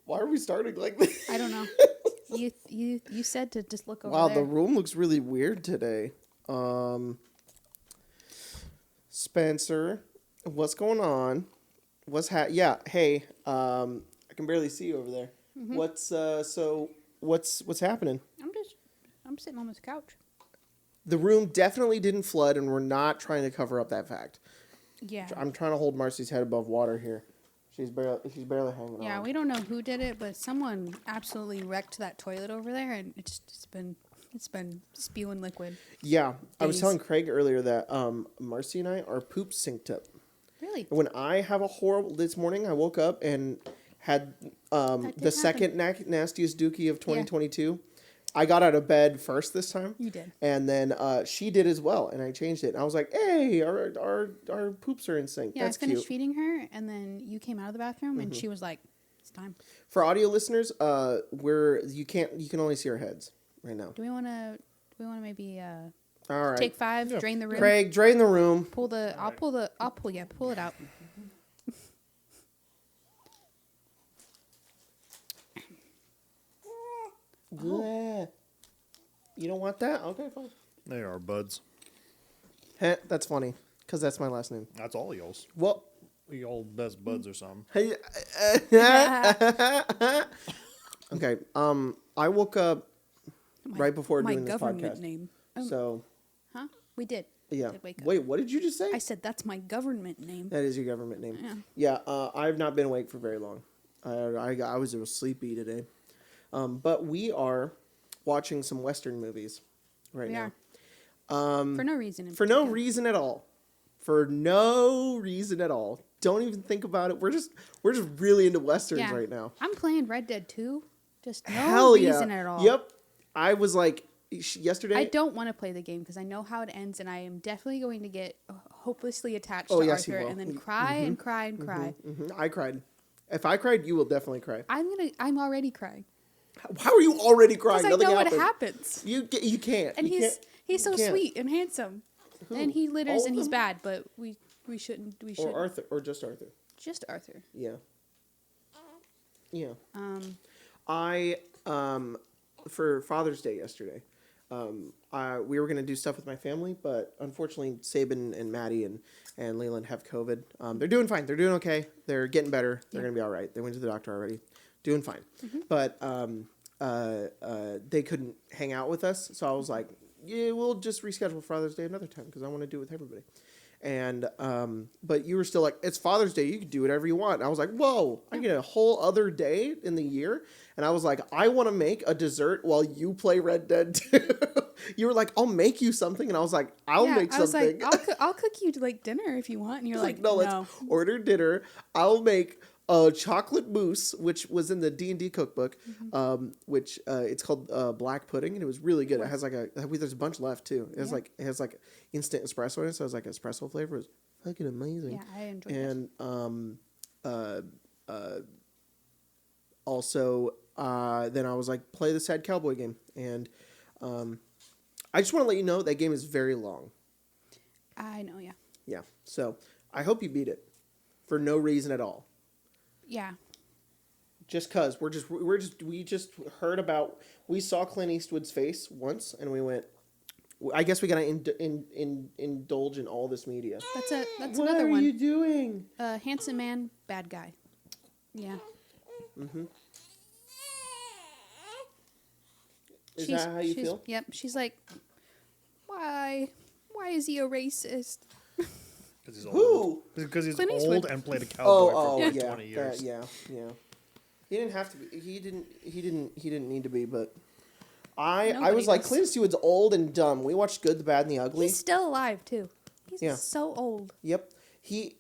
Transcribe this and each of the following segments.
Why are we starting like this? I don't know. You said to just look over Wow, there. the room looks really weird today. Spencer, what's going on? Yeah, hey, I can barely see you over there. Mm-hmm. What's happening? I'm sitting on this couch. The room definitely didn't flood, and we're not trying to cover up that fact. Yeah. I'm trying to hold Marcy's head above water here. She's barely hanging on. Yeah, we don't know who did it, but someone absolutely wrecked that toilet over there, and it's been spewing liquid. Yeah, I was Days. telling Craig earlier that Marcy and I are poop synced up. Really? When I have a horrible... This morning, I woke up and had the second nastiest dookie of 2022. I got out of bed first this time. You did. And then she did as well, and I changed it. And I was like, hey, our poops are in sync. Yeah, That's I finished cute. feeding her, and then you came out of the bathroom, and she was like, it's time. For audio listeners, you can only see our heads right now. Do we want to maybe All right. take 5, drain the room? Craig, drain the room. Pull it out. Oh. You don't want that? Okay, fine. They are buds. Heh, that's funny, because that's my last name. That's all y'all's. Well, Y'all best buds or something. hey, okay, I woke up right before doing this government podcast. name. Oh, So, huh? We did. yeah. Did wake up. Wait, what did you just say? I said that's my government name. That is your government name. Yeah. Yeah, I've not been awake for very long. I was a little sleepy today. But we are watching some Western movies right now. For no reason. For no reason at all. For no reason at all. Don't even think about it. We're just really into Westerns right now. I'm playing Red Dead 2. Just no Hell reason yeah. at all. Yep. I was like, yesterday. I don't want to play the game because I know how it ends, and I am definitely going to get hopelessly attached Oh, to yes, you Arthur will. and then cry and cry and cry. I cried. If I cried, you will definitely cry. I'm already crying. How are you already crying? Because I know Nothing what happened. happens. You can't. And You he's so can't. sweet and handsome. Who? And he All litters of and he's them? bad, but we shouldn't. Or Arthur, or just Arthur. Just Arthur. Yeah. Yeah. For Father's Day yesterday, we were gonna do stuff with my family, but unfortunately, Sabin and Maddie and Leland have COVID. They're doing fine. They're doing okay. They're getting better. They're gonna be all right. They went to the doctor already. Doing fine. But they couldn't hang out with us, so I was like, yeah, we'll just reschedule Father's Day another time because I want to do it with everybody. And but you were still like, it's Father's Day, you can do whatever you want. And I was like, whoa, I get a whole other day in the year. And I was like, I want to make a dessert while you play Red Dead 2. You were like, I'll make you something, and I was like, I'll make something. I was like, I'll cook you like dinner if you want. And you're like, no, let's order dinner. I'll make a chocolate mousse, which was in the D&D cookbook, which it's called black pudding, and it was really good. It has there's a bunch left too. It has like instant espresso in it, so it's like espresso flavor. It was fucking amazing. Yeah, I enjoyed it. And also then I was like, play the Sad Cowboy game, and I just want to let you know that game is very long. I know, yeah. Yeah, so I hope you beat it for no reason at all. Yeah. Just cause we just heard about, we saw Clint Eastwood's face once and we went, I guess we gotta indulge in all this media. That's What another are one. you doing? Handsome man, bad guy. Yeah. Is that how you feel? Yep. She's like, why is he a racist? Because he's Who? old. Because he's Clint old Eastwood. and played a cowboy for like yeah, 20 years. yeah. He didn't have to be. He didn't need to be. But I Nobody was like, does. Clint Eastwood's old and dumb. We watched Good, the Bad, and the Ugly. He's still alive too. He's so old. Yep.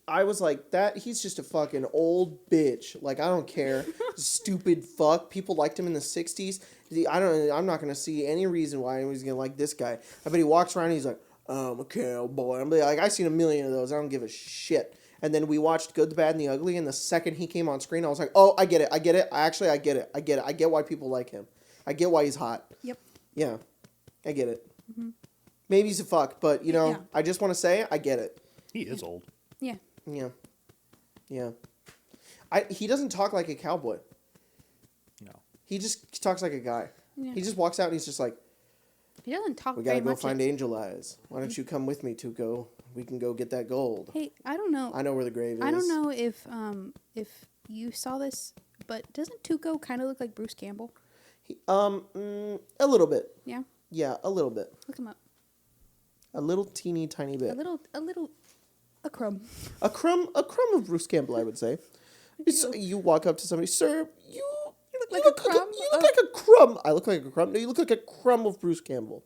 I was like, he's just a fucking old bitch. Like, I don't care. Stupid fuck. People liked him in the 60s. I'm not going to see any reason why anybody's going to like this guy. I bet he walks around and he's like, I'm a cowboy. I'm like, I've seen a million of those. I don't give a shit. And then we watched Good, the Bad, and the Ugly, and the second he came on screen, I was like, oh, I get it. I get it. I get it. I get why people like him. I get why he's hot. Yep. Yeah. I get it. Maybe he's a fuck, but, Yeah. I just want to say, I get it. He is old. Yeah. Yeah. He doesn't talk like a cowboy. He talks like a guy. Yeah. He just walks out and he's just like, He doesn't talk we very gotta go much. find Angel Eyes. Why don't you come with me, Tuco? We can go get that gold. Hey, I don't know. I know where the grave is. I don't know if you saw this, but doesn't Tuco kind of look like Bruce Campbell? A little bit. Yeah. Yeah, a little bit. Look him up. A little teeny tiny bit. A crumb. A crumb of Bruce Campbell, I would say. You walk up to somebody, sir. You look like a crumb. You look like a crumb. I look like a crumb. No, you look like a crumb of Bruce Campbell.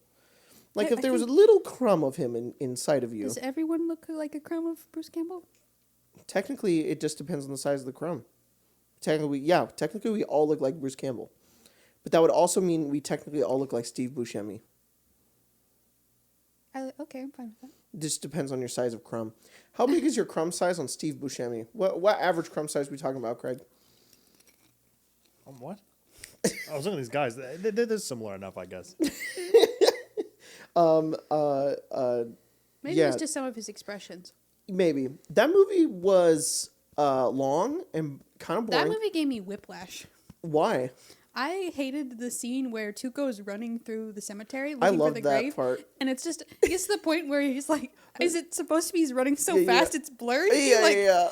Like if there was a little crumb of him inside of you. Does everyone look like a crumb of Bruce Campbell? Technically, it just depends on the size of the crumb. Technically we all look like Bruce Campbell. But that would also mean we technically all look like Steve Buscemi. Okay, I'm fine with that. Just depends on your size of crumb. How big is your crumb size on Steve Buscemi? What average crumb size are we talking about, Craig? What? I was looking at these guys. They're similar enough, I guess. Maybe it was just some of his expressions. Maybe. That movie was long and kind of boring. That movie gave me whiplash. Why? I hated the scene where Tuco is running through the cemetery I looking for love the that grave. part. And it's just, it gets to the point where he's like, is it supposed to be he's running so fast it's blurry? Yeah.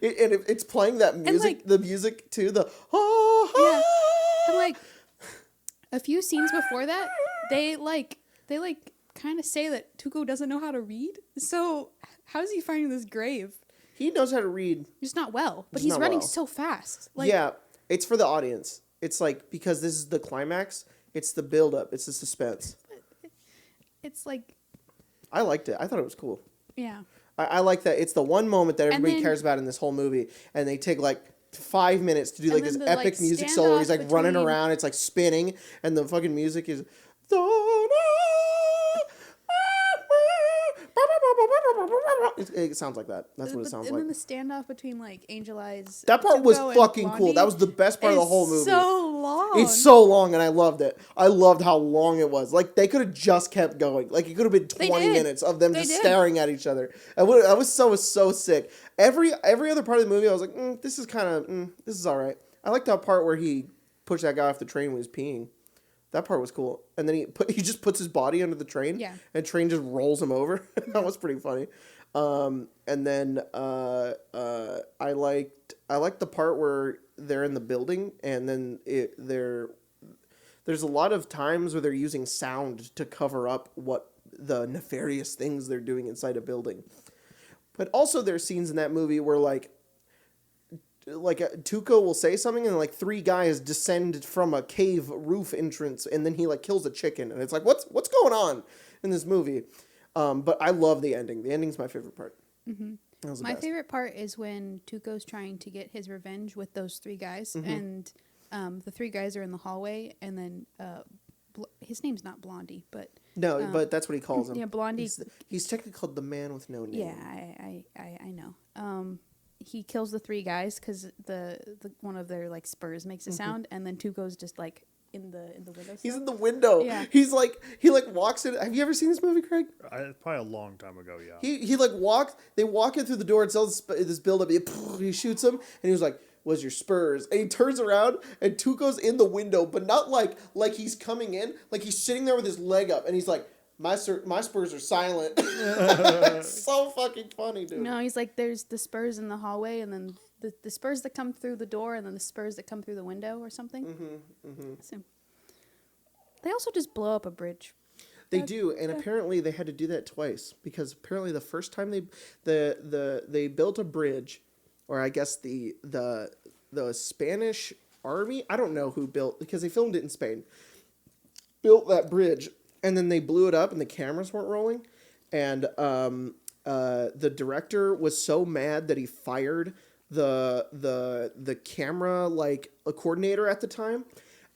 It's playing that music, the music too, the yeah. And like a few scenes before that, they kind of say that Tuco doesn't know how to read. So how is he finding this grave? He knows how to read. Just not well, but Just he's not running well. so fast. Yeah, it's for the audience. It's like, because this is the climax, it's the build-up, it's the suspense. It's like... I liked it. I thought it was cool. Yeah. I like that. It's the one moment that everybody then- cares about in this whole movie, and they take like 5 minutes to do And like then this the, epic like, music solo. He's like standoff running between- around, it's like spinning, and the fucking music is... It sounds like that. That's what it sounds and like. then the standoff between like Angel Eyes. That part was Tuco and fucking cool. Blondie That was the best part of the is whole movie. So long. It's so long, and I loved it. I loved how long it was. Like, they could have just kept going. Like, it could have been 20 did. minutes of them They just did. staring at each other. I was so sick. Every other part of the movie, I was like, this is kind of, this is all right. I liked that part where he pushed that guy off the train when he was peeing. That part was cool. And then he just puts his body under the train. Yeah. And the train just rolls him over. That was pretty funny. And then I liked the part where they're in the building, and then there's a lot of times where they're using sound to cover up what the nefarious things they're doing inside a building. But also there's scenes in that movie where like Tuco will say something and like 3 guys descend from a cave roof entrance, and then he like kills a chicken, and it's like what's going on in this movie? But I love the ending. The ending's my favorite part. Mm-hmm. That was the My best. favorite part is when Tuco's trying to get his revenge with those 3 guys, Mm-hmm. and the 3 guys are in the hallway, and then his name's not Blondie, but No, but that's what he calls him. yeah, Blondie. He's technically called the man with no name. Yeah, I know. He kills the 3 guys because the one of their like spurs makes a sound, and then Tuco's just like in the window. He's in the window. Yeah. He walks in. Have you ever seen this movie, Craig? Probably a long time ago, yeah. He like walks. They walk in through the door and sells this build up. He shoots him, and he was like, "Was your spurs?" And he turns around, and Tuco's in the window, but not like he's coming in. Like he's sitting there with his leg up, and he's like, My spurs are silent." It's so fucking funny, dude. No, he's like, there's the spurs in the hallway, and then the spurs that come through the door, and then the spurs that come through the window or something. So, they also just blow up a bridge. They do, and apparently they had to do that twice, because apparently the first time they built a bridge, or I guess the Spanish army, I don't know who built, because they filmed it in Spain, built that bridge, and then they blew it up, and the cameras weren't rolling, and the director was so mad that he fired the camera a coordinator at the time,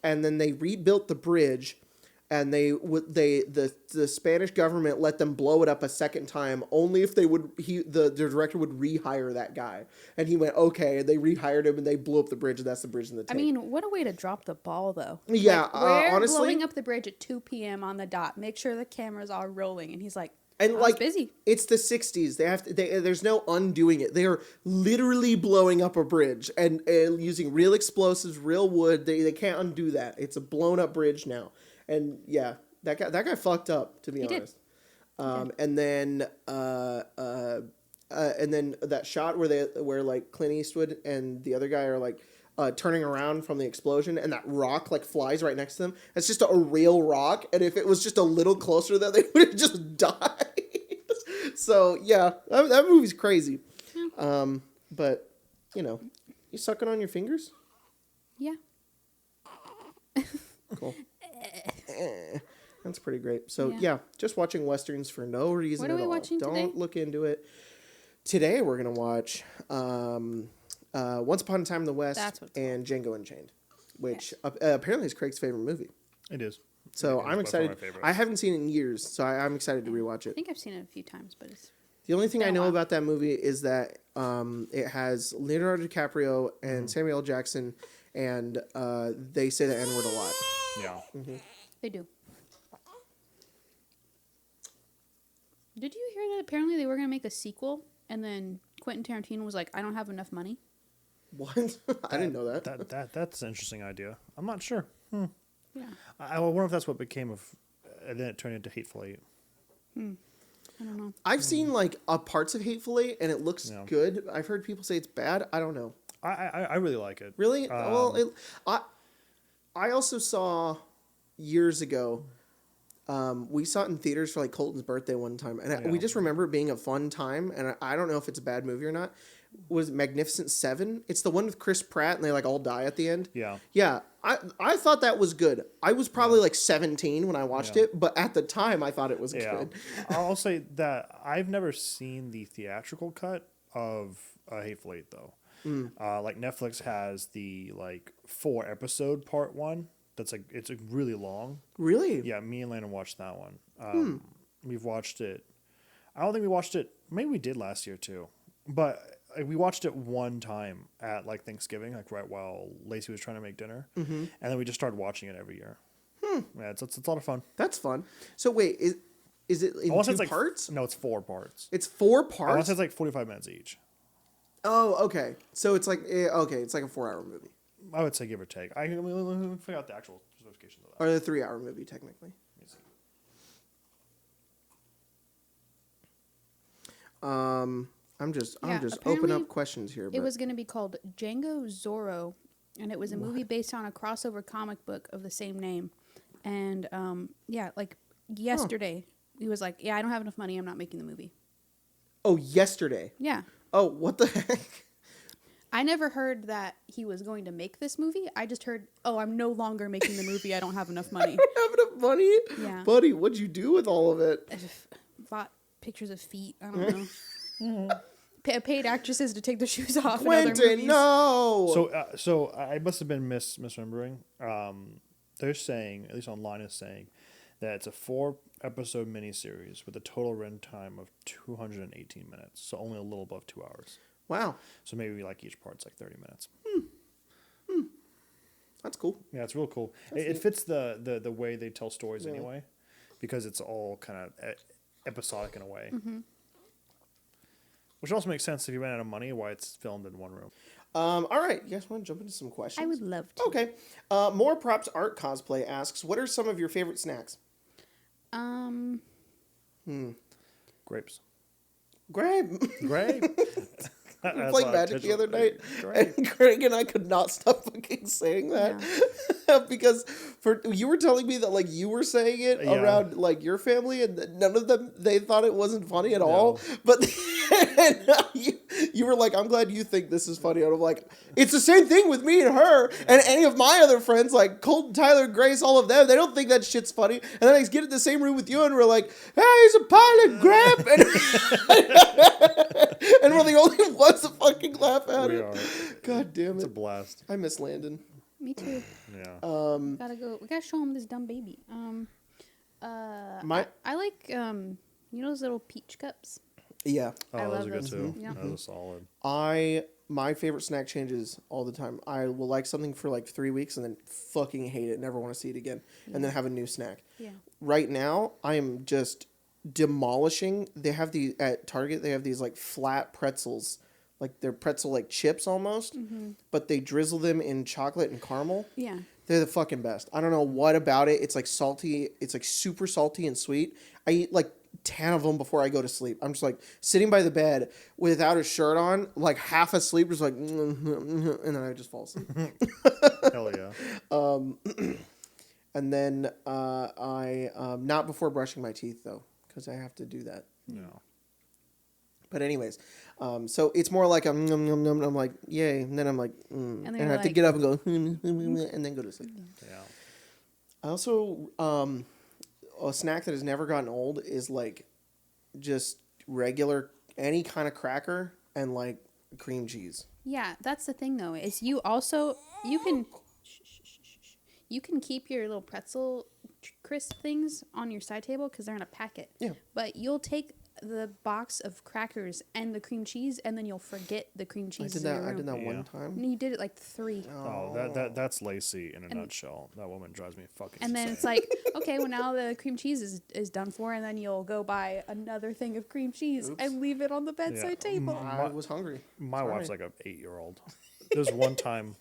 and then they rebuilt the bridge, and the Spanish government let them blow it up a second time only if the director would rehire that guy, and he went okay, and they rehired him, and they blew up the bridge, and that's the bridge in the I tape. mean, what a way to drop the ball, though. Yeah, Like, we're honestly, blowing up the bridge at 2 p.m. on the dot. Make sure the cameras are rolling, and he's like, And I was like busy. it's the 60s. There's no undoing it. They are literally blowing up a bridge and using real explosives, real wood. They can't undo that. It's a blown up bridge now. And yeah, that guy fucked up, to be honest. And then that shot where like Clint Eastwood and the other guy are like turning around from the explosion, and that rock like flies right next to them. It's just a real rock, and if it was just a little closer to that, they would have just died. So yeah, that movie's crazy. But you sucking on your fingers? Yeah. Cool. That's pretty great. So yeah, just watching westerns for no reason What are at we all. watching Don't today? look into it. Today we're gonna watch Once Upon a Time in the West That's what it's and Django Unchained, which apparently is Craig's favorite movie. It is. So It is I'm by far excited. my favorite. I haven't seen it in years, so I'm excited to rewatch I it. think I've seen it a few times, but it's The only thing been I a know while. about that movie is that it has Leonardo DiCaprio and Samuel L. Jackson, and they say the N-word a lot. Yeah. they do. Did you hear that apparently they were going to make a sequel and then Quentin Tarantino was like, I don't have enough money? What? I didn't know that. That's an interesting idea. I'm not sure. Yeah. I wonder if that's what became of, and then it turned into Hateful Eight. I don't know. I've seen like parts of Hateful Eight, and it looks good. I've heard people say it's bad. I don't know. I really like it. Really? I also saw years ago. We saw it in theaters for like Colton's birthday one time, and we just remember it being a fun time. And I don't know if it's a bad movie or not. Was Magnificent Seven? It's the one with Chris Pratt, and they like all die at the end. Yeah. Yeah. I thought that was good. I was probably like 17 when I watched it, but at the time I thought it was good. I'll say that I've never seen the theatrical cut of Hateful Eight though. Like Netflix has the like 4-episode part one. That's like it's really long. Really? Yeah, me and Landon watched that one. We've watched it. I don't think we watched it. Maybe we did last year too, but we watched it one time at like Thanksgiving, like right while Lacey was trying to make dinner, and then we just started watching it every year. Yeah, it's a lot of fun. That's fun. So wait, is it in two parts? No, it's 4 parts. It's 4 I want parts. to say it's like 45 minutes each. Oh, okay. So it's like it's like a 4-hour movie, I would say give or take. Let me figure out the actual specifications of that. or a 3-hour movie technically. Let me see. I'm just Yeah, open up apparently questions here. It But was going to be called Django Zorro, and it was a movie based on a crossover comic book of the same name. And like yesterday, he was like, "Yeah, I don't have enough money. I'm not making the movie." oh, yesterday. Yeah, Oh, what the heck? I never heard that he was going to make this movie. I just heard, "Oh, I'm no longer making the movie. I don't have enough money." Have enough money? Yeah. Buddy, what'd you do with all of it? Bought pictures of feet. I don't know. Paid actresses to take their shoes off. In other Quentin, movies. no. So I must have been misremembering. They're saying, at least online is saying, that it's a 4-episode miniseries with a total runtime of 218 minutes, so only a little above 2 hours. Wow, So maybe like each part's like 30 minutes. that's cool. Yeah, it's real cool. It fits the way they tell stories anyway, because it's all kind of episodic in a way. Which also makes sense if you ran out of money, why it's filmed in one room. All right, you guys want to jump into some questions? I would love to. Okay. More Props Art Cosplay asks, what are some of your favorite snacks? Grapes. Grape. Grape. We played Magic the other night, Grape. and Craig and I could not stop fucking saying that because you were telling me that like you were saying it around like your family, and none of them they thought it wasn't funny at all. But you were like, "I'm glad you think this is funny," and I'm like, "It's the same thing with me and her and any of my other friends, like Colton, Tyler, Grace, all of them. They don't think that shit's funny." And then I get in the same room with you, and we're like, "Hey, he's a pilot, Grab!" And we're the only ones that fucking laugh at We it. are. God damn It's a it. blast. I miss Landon. Me too. Yeah. We gotta show him this dumb baby. I like you know those little peach cups. Yeah. I those love are good those. too. Yeah. Those are solid. My favorite snack changes all the time. I will like something for like 3 weeks and then fucking hate it, never want to see it again, and then have a new snack. Yeah. Right now, I am just demolishing. They have at Target. They have these like flat pretzels, like they're pretzel like chips almost, but they drizzle them in chocolate and caramel. Yeah. They're the fucking best. I don't know what about it. It's like salty. It's like super salty and sweet. I eat like 10 of them before I go to sleep. I'm just like sitting by the bed without a shirt on, like half asleep, just like, and then I just fall asleep. Hell yeah. And then I not before brushing my teeth though, because I have to do that. No. But anyways, so it's more like I'm like yay, and then I'm like, and I have to get up and go, and then go to sleep. Yeah. I also a snack that has never gotten old is like just regular any kind of cracker and like cream cheese. Yeah, that's the thing though. Is you can keep your little pretzel crisp things on your side table because they're in a packet. Yeah. But you'll take the box of crackers and the cream cheese, and then you'll forget the cream cheese. I did that one time. And you did it like 3. Oh, that's Lacey in a nutshell. That woman drives me fucking And then it's like, okay, well now the cream cheese is done for, and then you'll go buy another thing of cream cheese and leave it on the bedside table. I was hungry. My wife's like an 8-year-old. There's one time,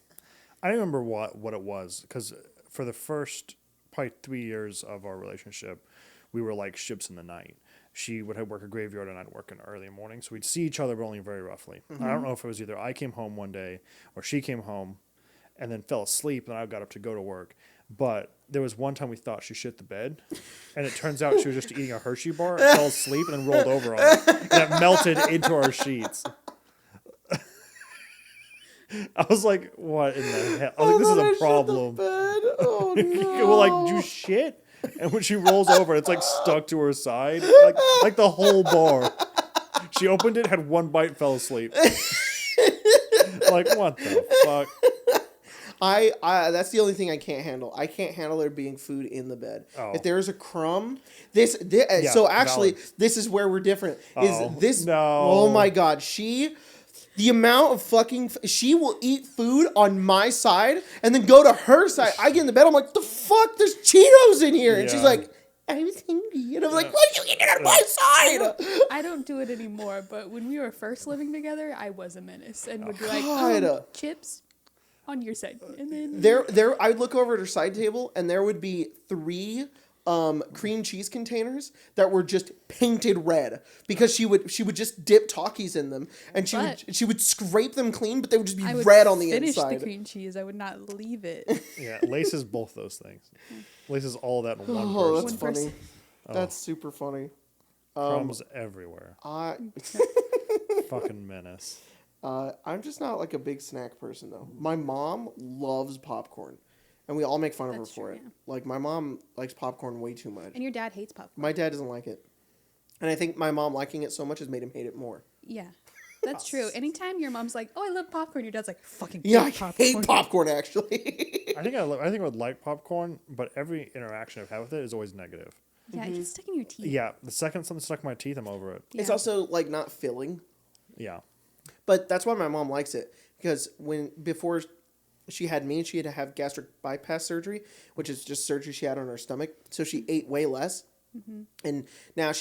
I don't remember what it was, because for the first probably 3 years of our relationship, we were like ships in the night. She would work a graveyard and I'd work an early morning. So we'd see each other, but only very roughly. I don't know if it was either I came home one day or she came home and then fell asleep and I got up to go to work. But there was one time we thought she shit the bed, and it turns out she was just eating a Hershey bar, fell asleep, and then rolled over on it. And it melted into our sheets. I was like, what in the hell? I was like, this is a problem. Oh, no. We're like, did you shit? And when she rolls over, it's like stuck to her side, like the whole bar. She opened it, had one bite, fell asleep. Like, what the fuck? I that's the only thing I can't handle. I can't handle there being food in the bed. Oh. If there's a crumb, Yeah, so actually valid. this is where we're different. No. Oh my god, the amount of she will eat food on my side and then go to her side. I get in the bed, I'm like, the fuck, there's Cheetos in here. And she's like, I was hungry. And I'm like, why are you eating on my side? I don't do it anymore, but when we were first living together, I was a menace and would be God. like, chips on your side. And then I'd look over at her side table and there would be 3 cream cheese containers that were just painted red because she would just dip Takis in them and she would scrape them clean, but they would just be red on the inside. Finish the cream cheese. I would not leave it. Yeah, laces both those things. Laces all that in one person. Oh, that's funny. That's super funny. Crumbs everywhere. Fucking menace. I'm just not like a big snack person though. My mom loves popcorn. And we all make fun of her for it. Yeah. Like, my mom likes popcorn way too much. And your dad hates popcorn. My dad doesn't like it. And I think my mom liking it so much has made him hate it more. Yeah. That's true. Anytime your mom's like, oh, I love popcorn, your dad's like, fucking I hate popcorn, actually. I think I would like popcorn, but every interaction I've had with it is always negative. Yeah, it gets stuck in your teeth. Yeah, the second something stuck in my teeth, I'm over it. Yeah. It's also, like, not filling. Yeah. But that's why my mom likes it. Because before she had me, she had to have gastric bypass surgery, which is just surgery she had on her stomach. So she ate way less. Mm-hmm. And now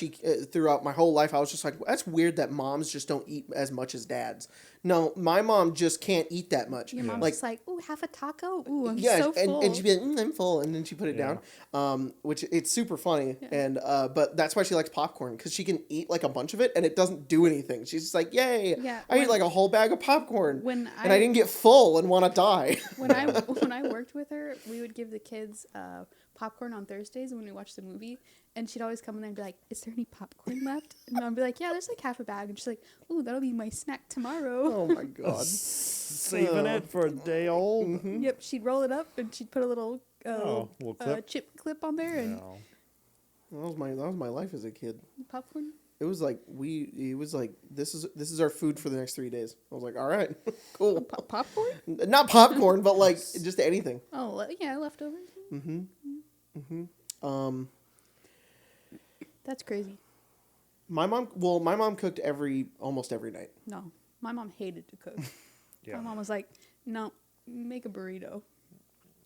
throughout my whole life, I was just like, well, that's weird that moms just don't eat as much as dads. No, my mom just can't eat that much. Your mom's just like, ooh, have a taco. Ooh, I'm so full. And she'd be like, I'm full. And then she put it down, which it's super funny. Yeah. And but that's why she likes popcorn, because she can eat like a bunch of it and it doesn't do anything. She's just like, yay, I ate like a whole bag of popcorn. And I didn't get full and want to die. When I worked with her, we would give the kids popcorn on Thursdays when we watched the movie. And she'd always come in there and be like, is there any popcorn left? And I'd be like, yeah, there's like half a bag. And she's like, ooh, that'll be my snack tomorrow. Oh, my God. Saving it for a day old? Mm-hmm. Yep, she'd roll it up and she'd put a little chip clip on there. And that was my life as a kid. Popcorn? It was like, this is our food for the next 3 days. I was like, all right, cool. Popcorn? Not popcorn, but like just anything. Oh, yeah, leftovers. Mm-hmm. Mm-hmm. That's crazy. My mom cooked almost every night. No, my mom hated to cook. Yeah. My mom was like, no, make a burrito.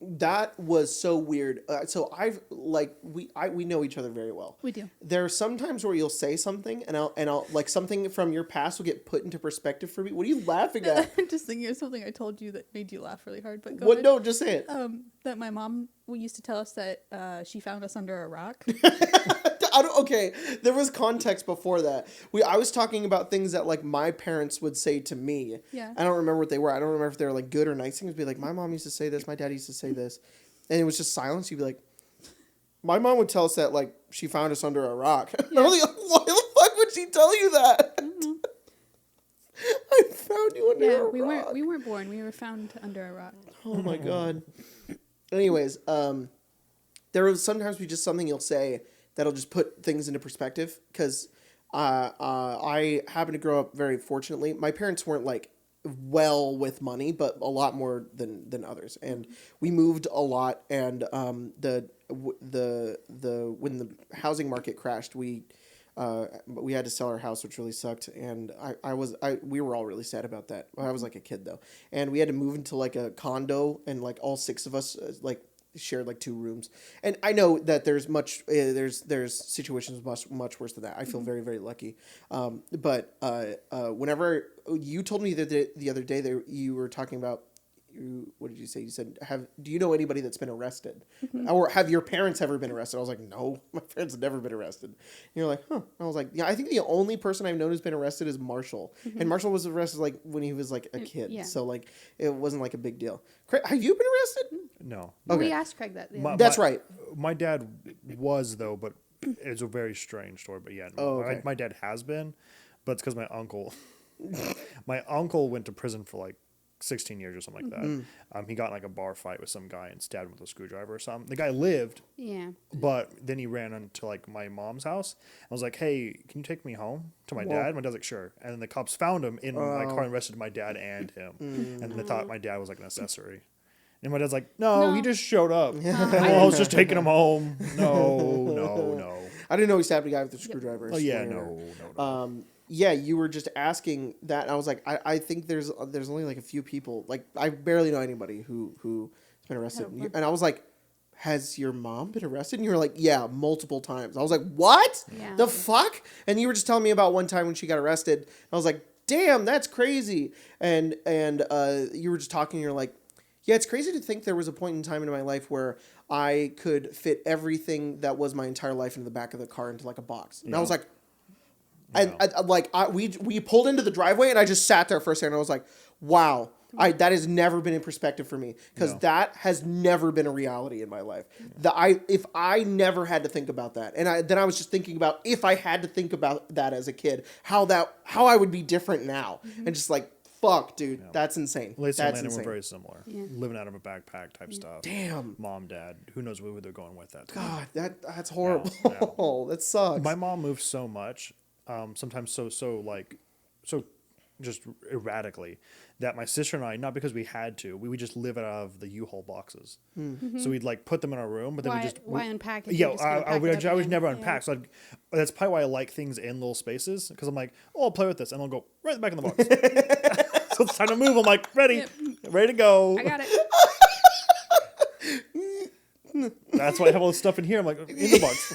That was so weird. So we know each other very well. We do. There are some times where you'll say something and I'll like something from your past will get put into perspective for me. What are you laughing at? I'm just thinking of something I told you that made you laugh really hard. But go What? ahead. No, just say it. That my mom used to tell us that she found us under a rock. Okay, there was context before that. I was talking about things that like my parents would say to me. Yeah. I don't remember what they were. I don't remember if they were like good or nice things. Be like, my mom used to say this. My dad used to say this, and it was just silence. You'd be like, my mom would tell us that like she found us under a rock. Yeah. I was like, why the fuck would she tell you that? Mm-hmm. I found you under a rock. We weren't born. We were found under a rock. Oh my god. Anyways, there was sometimes something you'll say that'll just put things into perspective because I happen to grow up very fortunately. My parents weren't like well with money, but a lot more than others, and we moved a lot. And when the housing market crashed, we had to sell our house, which really sucked. And we were all really sad about that. I was like a kid though, and we had to move into like a condo, and like all six of us like shared like 2 rooms. And I know that there's there's situations much worse than that. I feel very, very lucky. But whenever you told me that the other day that you were talking about, what did you say? You said, do you know anybody that's been arrested? Or have your parents ever been arrested? I was like, no, my parents have never been arrested. And you're like, huh. I was like, yeah, I think the only person I've known who's been arrested is Marshall. And Marshall was arrested like when he was like a kid. Yeah. So like, it wasn't like a big deal. Craig, have you been arrested? No. Okay. We asked Craig that. That's right. My dad was though, but it's a very strange story. But yeah, Oh, okay. my dad has been, but it's because my uncle went to prison for like 16 years or something like that. He got in like a bar fight with some guy and stabbed him with a screwdriver or something. The guy lived, Yeah. but then he ran into like my mom's house. I was like, "Hey, can you take me home to my Whoa. dad?" My dad's like, "Sure." And then the cops found him in my car and arrested my dad and him. And they thought my dad was like an accessory. And my dad's like, "No, he just showed up. I was just taking him home. No." I didn't know he stabbed a guy with a screwdriver. Oh yeah, no. Yeah, you were just asking that, and I was like, I think there's only like a few people, like I barely know anybody who's been arrested, and I was like, has your mom been arrested? And you were like, yeah, multiple times. I was like, what? Yeah. The fuck? And you were just telling me about one time when she got arrested. I was like, damn, that's crazy. And you were just talking, and you're like, yeah, it's crazy to think there was a point in time in my life where I could fit everything that was my entire life into the back of the car into like a box. And I was like. And we pulled into the driveway, and I just sat there for a second. And I was like, "Wow, that has never been in perspective for me because that has never been a reality in my life. If I never had to think about that, and then I was just thinking about if I had to think about that as a kid, how I would be different now, and just like, fuck, dude, that's insane. Lacey That's and Landon insane. were very similar. Yeah. Living out of a backpack type stuff. Damn. Mom, dad. Who knows where they're going with that. God, that's horrible. Yeah. That sucks. My mom moved so much, sometimes so just erratically, that my sister and I, not because we had to, we would just live out of the U-Haul boxes. So we'd like put them in our room, but then Why unpack it? Yeah, You just gotta I pack it up would again. never Yeah. unpack. So that's probably why I like things in little spaces, because I'm like, oh, I'll play with this, and I'll go right back in the box. So it's time to move. I'm like, ready to go. I got it. That's why I have all this stuff in here. I'm like, in the box.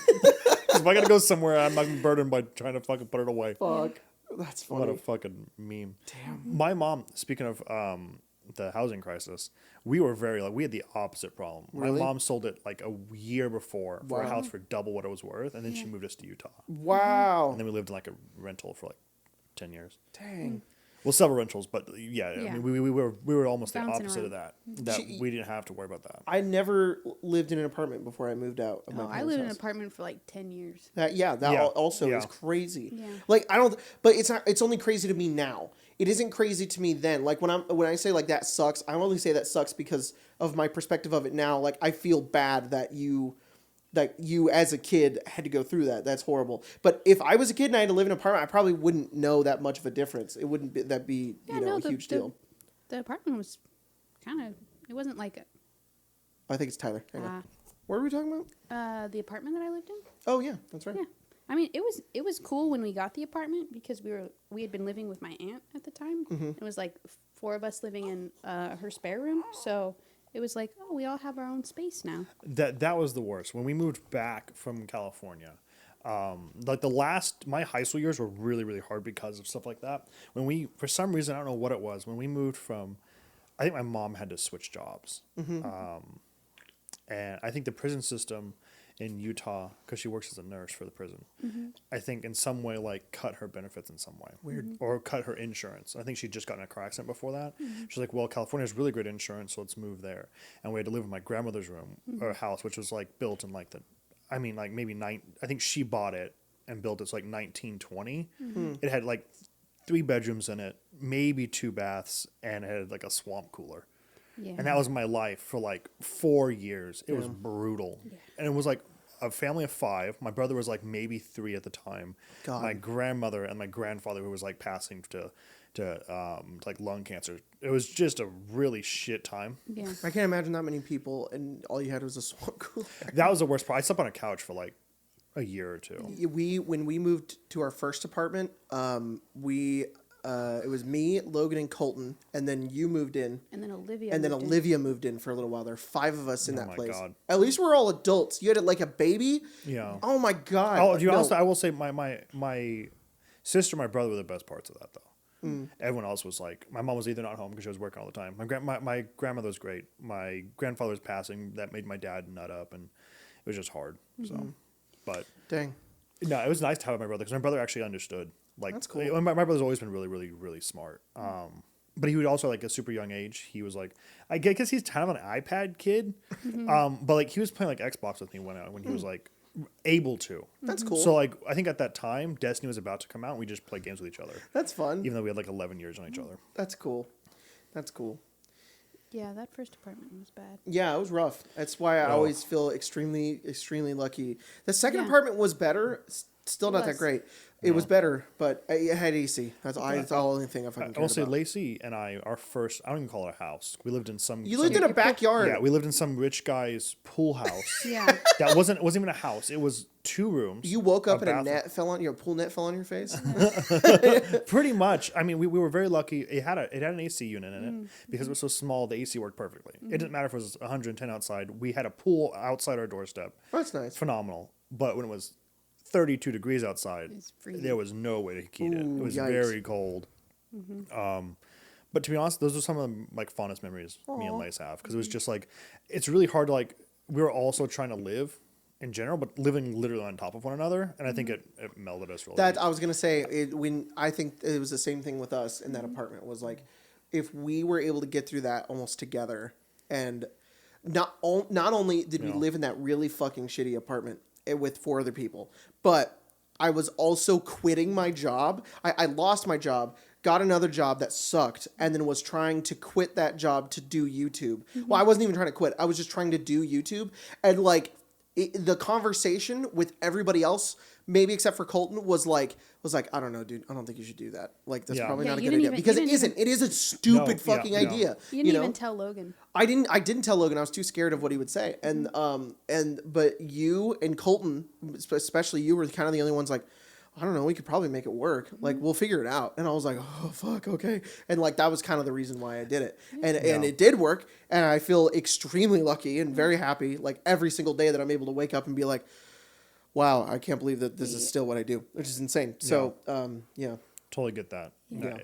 If I gotta go somewhere, I'm not burdened by trying to fucking put it away. Fuck. That's funny. What a fucking meme. Damn. My mom, speaking of the housing crisis, we were we had the opposite problem. Really? My mom sold it like a year before for a house for double what it was worth, and then she moved us to Utah. Wow. And then we lived in like a rental for like 10 years. Dang. Well, several rentals, but yeah. I mean, we were almost the Bouncing opposite around. of that. That we didn't have to worry about that. I never lived in an apartment before I moved out of my Oh, I parents' lived in an house. apartment for like 10 years. That also is crazy. Yeah. Like but it's only crazy to me now. It isn't crazy to me then. Like when I say like that sucks, I only say that sucks because of my perspective of it now. Like I feel bad that you as a kid had to go through that. That's horrible. But if I was a kid and I had to live in an apartment, I probably wouldn't know that much of a difference. It wouldn't be a huge deal. The apartment was it wasn't like I think it's Tyler. Hang on. What were we talking about? the apartment that I lived in. Oh yeah, that's right. Yeah. I mean, it was cool when we got the apartment because we had been living with my aunt at the time. It was like 4 of us living in her spare room, so It was like, oh, we all have our own space now. That was the worst. When we moved back from California, like my high school years were really, really hard because of stuff like that. For some reason, I don't know what it was, when we moved from, I think my mom had to switch jobs. And I think the prison system in Utah, because she works as a nurse for the prison, I think in some way, like, cut her benefits in some way. Weird. Or cut her insurance. I think she'd just gotten in a car accident before that. She's like, well, California has really great insurance, so let's move there. And we had to live in my grandmother's room, or house, which was, like, built in, like, I think she bought it and built it, like, 1920. It had, like, 3 bedrooms in it, maybe 2 baths, and it had, like, a swamp cooler. Yeah. And that was my life for like 4 years. It was brutal. Yeah. And it was like a family of 5. My brother was like maybe 3 at the time. God. My grandmother and my grandfather, who was like passing to like lung cancer. It was just a really shit time. Yeah. I can't imagine that many people and all you had was a swamp cooler. That was the worst part. I slept on a couch for like a year or 2. When we moved to our first apartment, it was me, Logan, and Colton, and then you moved in. And then Olivia. And then Olivia moved in for a little while. There were 5 of us in that place. God. At least we're all adults. You had like a baby. Yeah. Oh my God. Oh, honestly, I will say my sister, and my brother were the best parts of that though. Everyone else was like, my mom was either not home because she was working all the time. My grandmother was great. My grandfather's passing, that made my dad nut up, and it was just hard. So, but dang. No, it was nice to have my brother, because my brother actually understood. Like, that's cool. My brother's always been really, really, really smart. But he would also, like, a super young age, he was like, I guess he's kind of an iPad kid. But like, he was playing like Xbox with me when he was like able to. That's cool. So like, I think at that time, Destiny was about to come out, and we just played games with each other. That's fun. Even though we had like 11 years on each other. That's cool. That's cool. Yeah, that first apartment was bad. Yeah, it was rough. That's why I always feel extremely, extremely lucky. The second apartment was better. Still not that great. It was better, but it had AC. That's the only thing I fucking cared I'll say about. Lacey and I, our first, I don't even call it a house. We lived in some... You lived in a backyard. Yeah, we lived in some rich guy's pool house. Yeah. That wasn't even a house. It was 2 rooms. You woke up and a net fell on your pool net fell on your face? Pretty much. I mean, we were very lucky. It had an AC unit in it. Because it was so small, the AC worked perfectly. It didn't matter if it was 110 outside. We had a pool outside our doorstep. Oh, that's nice. Phenomenal. But when it was 32 degrees outside, there was no way to heat it. It was very cold. But to be honest, those are some of the like fondest memories me and Lace have, because it was just like, it's really hard to like, we were also trying to live in general, but living literally on top of one another, and I think it melded us really. That I was gonna say, I think it was the same thing with us in that apartment. Was like, if we were able to get through that almost together, and not only did we live in that really fucking shitty apartment with 4 other people, but I was also quitting my job. I lost my job, got another job that sucked, and then was trying to quit that job to do YouTube. Well, I wasn't even trying to quit. I was just trying to do YouTube. And like the conversation with everybody else, maybe except for Colton, was like, I don't know, dude. I don't think you should do that. Like, that's probably not a good idea. Because it isn't. It is a stupid fucking idea. You didn't even tell Logan. I didn't tell Logan. I was too scared of what he would say. But you and Colton, especially you, were kind of the only ones like, I don't know, we could probably make it work. Like, we'll figure it out. And I was like, oh, fuck, okay. And, like, that was kind of the reason why I did it. And it did work. And I feel extremely lucky and very happy, like, every single day that I'm able to wake up and be like, wow, I can't believe that this is still what I do, which is insane. So, yeah. Totally get that. Yeah.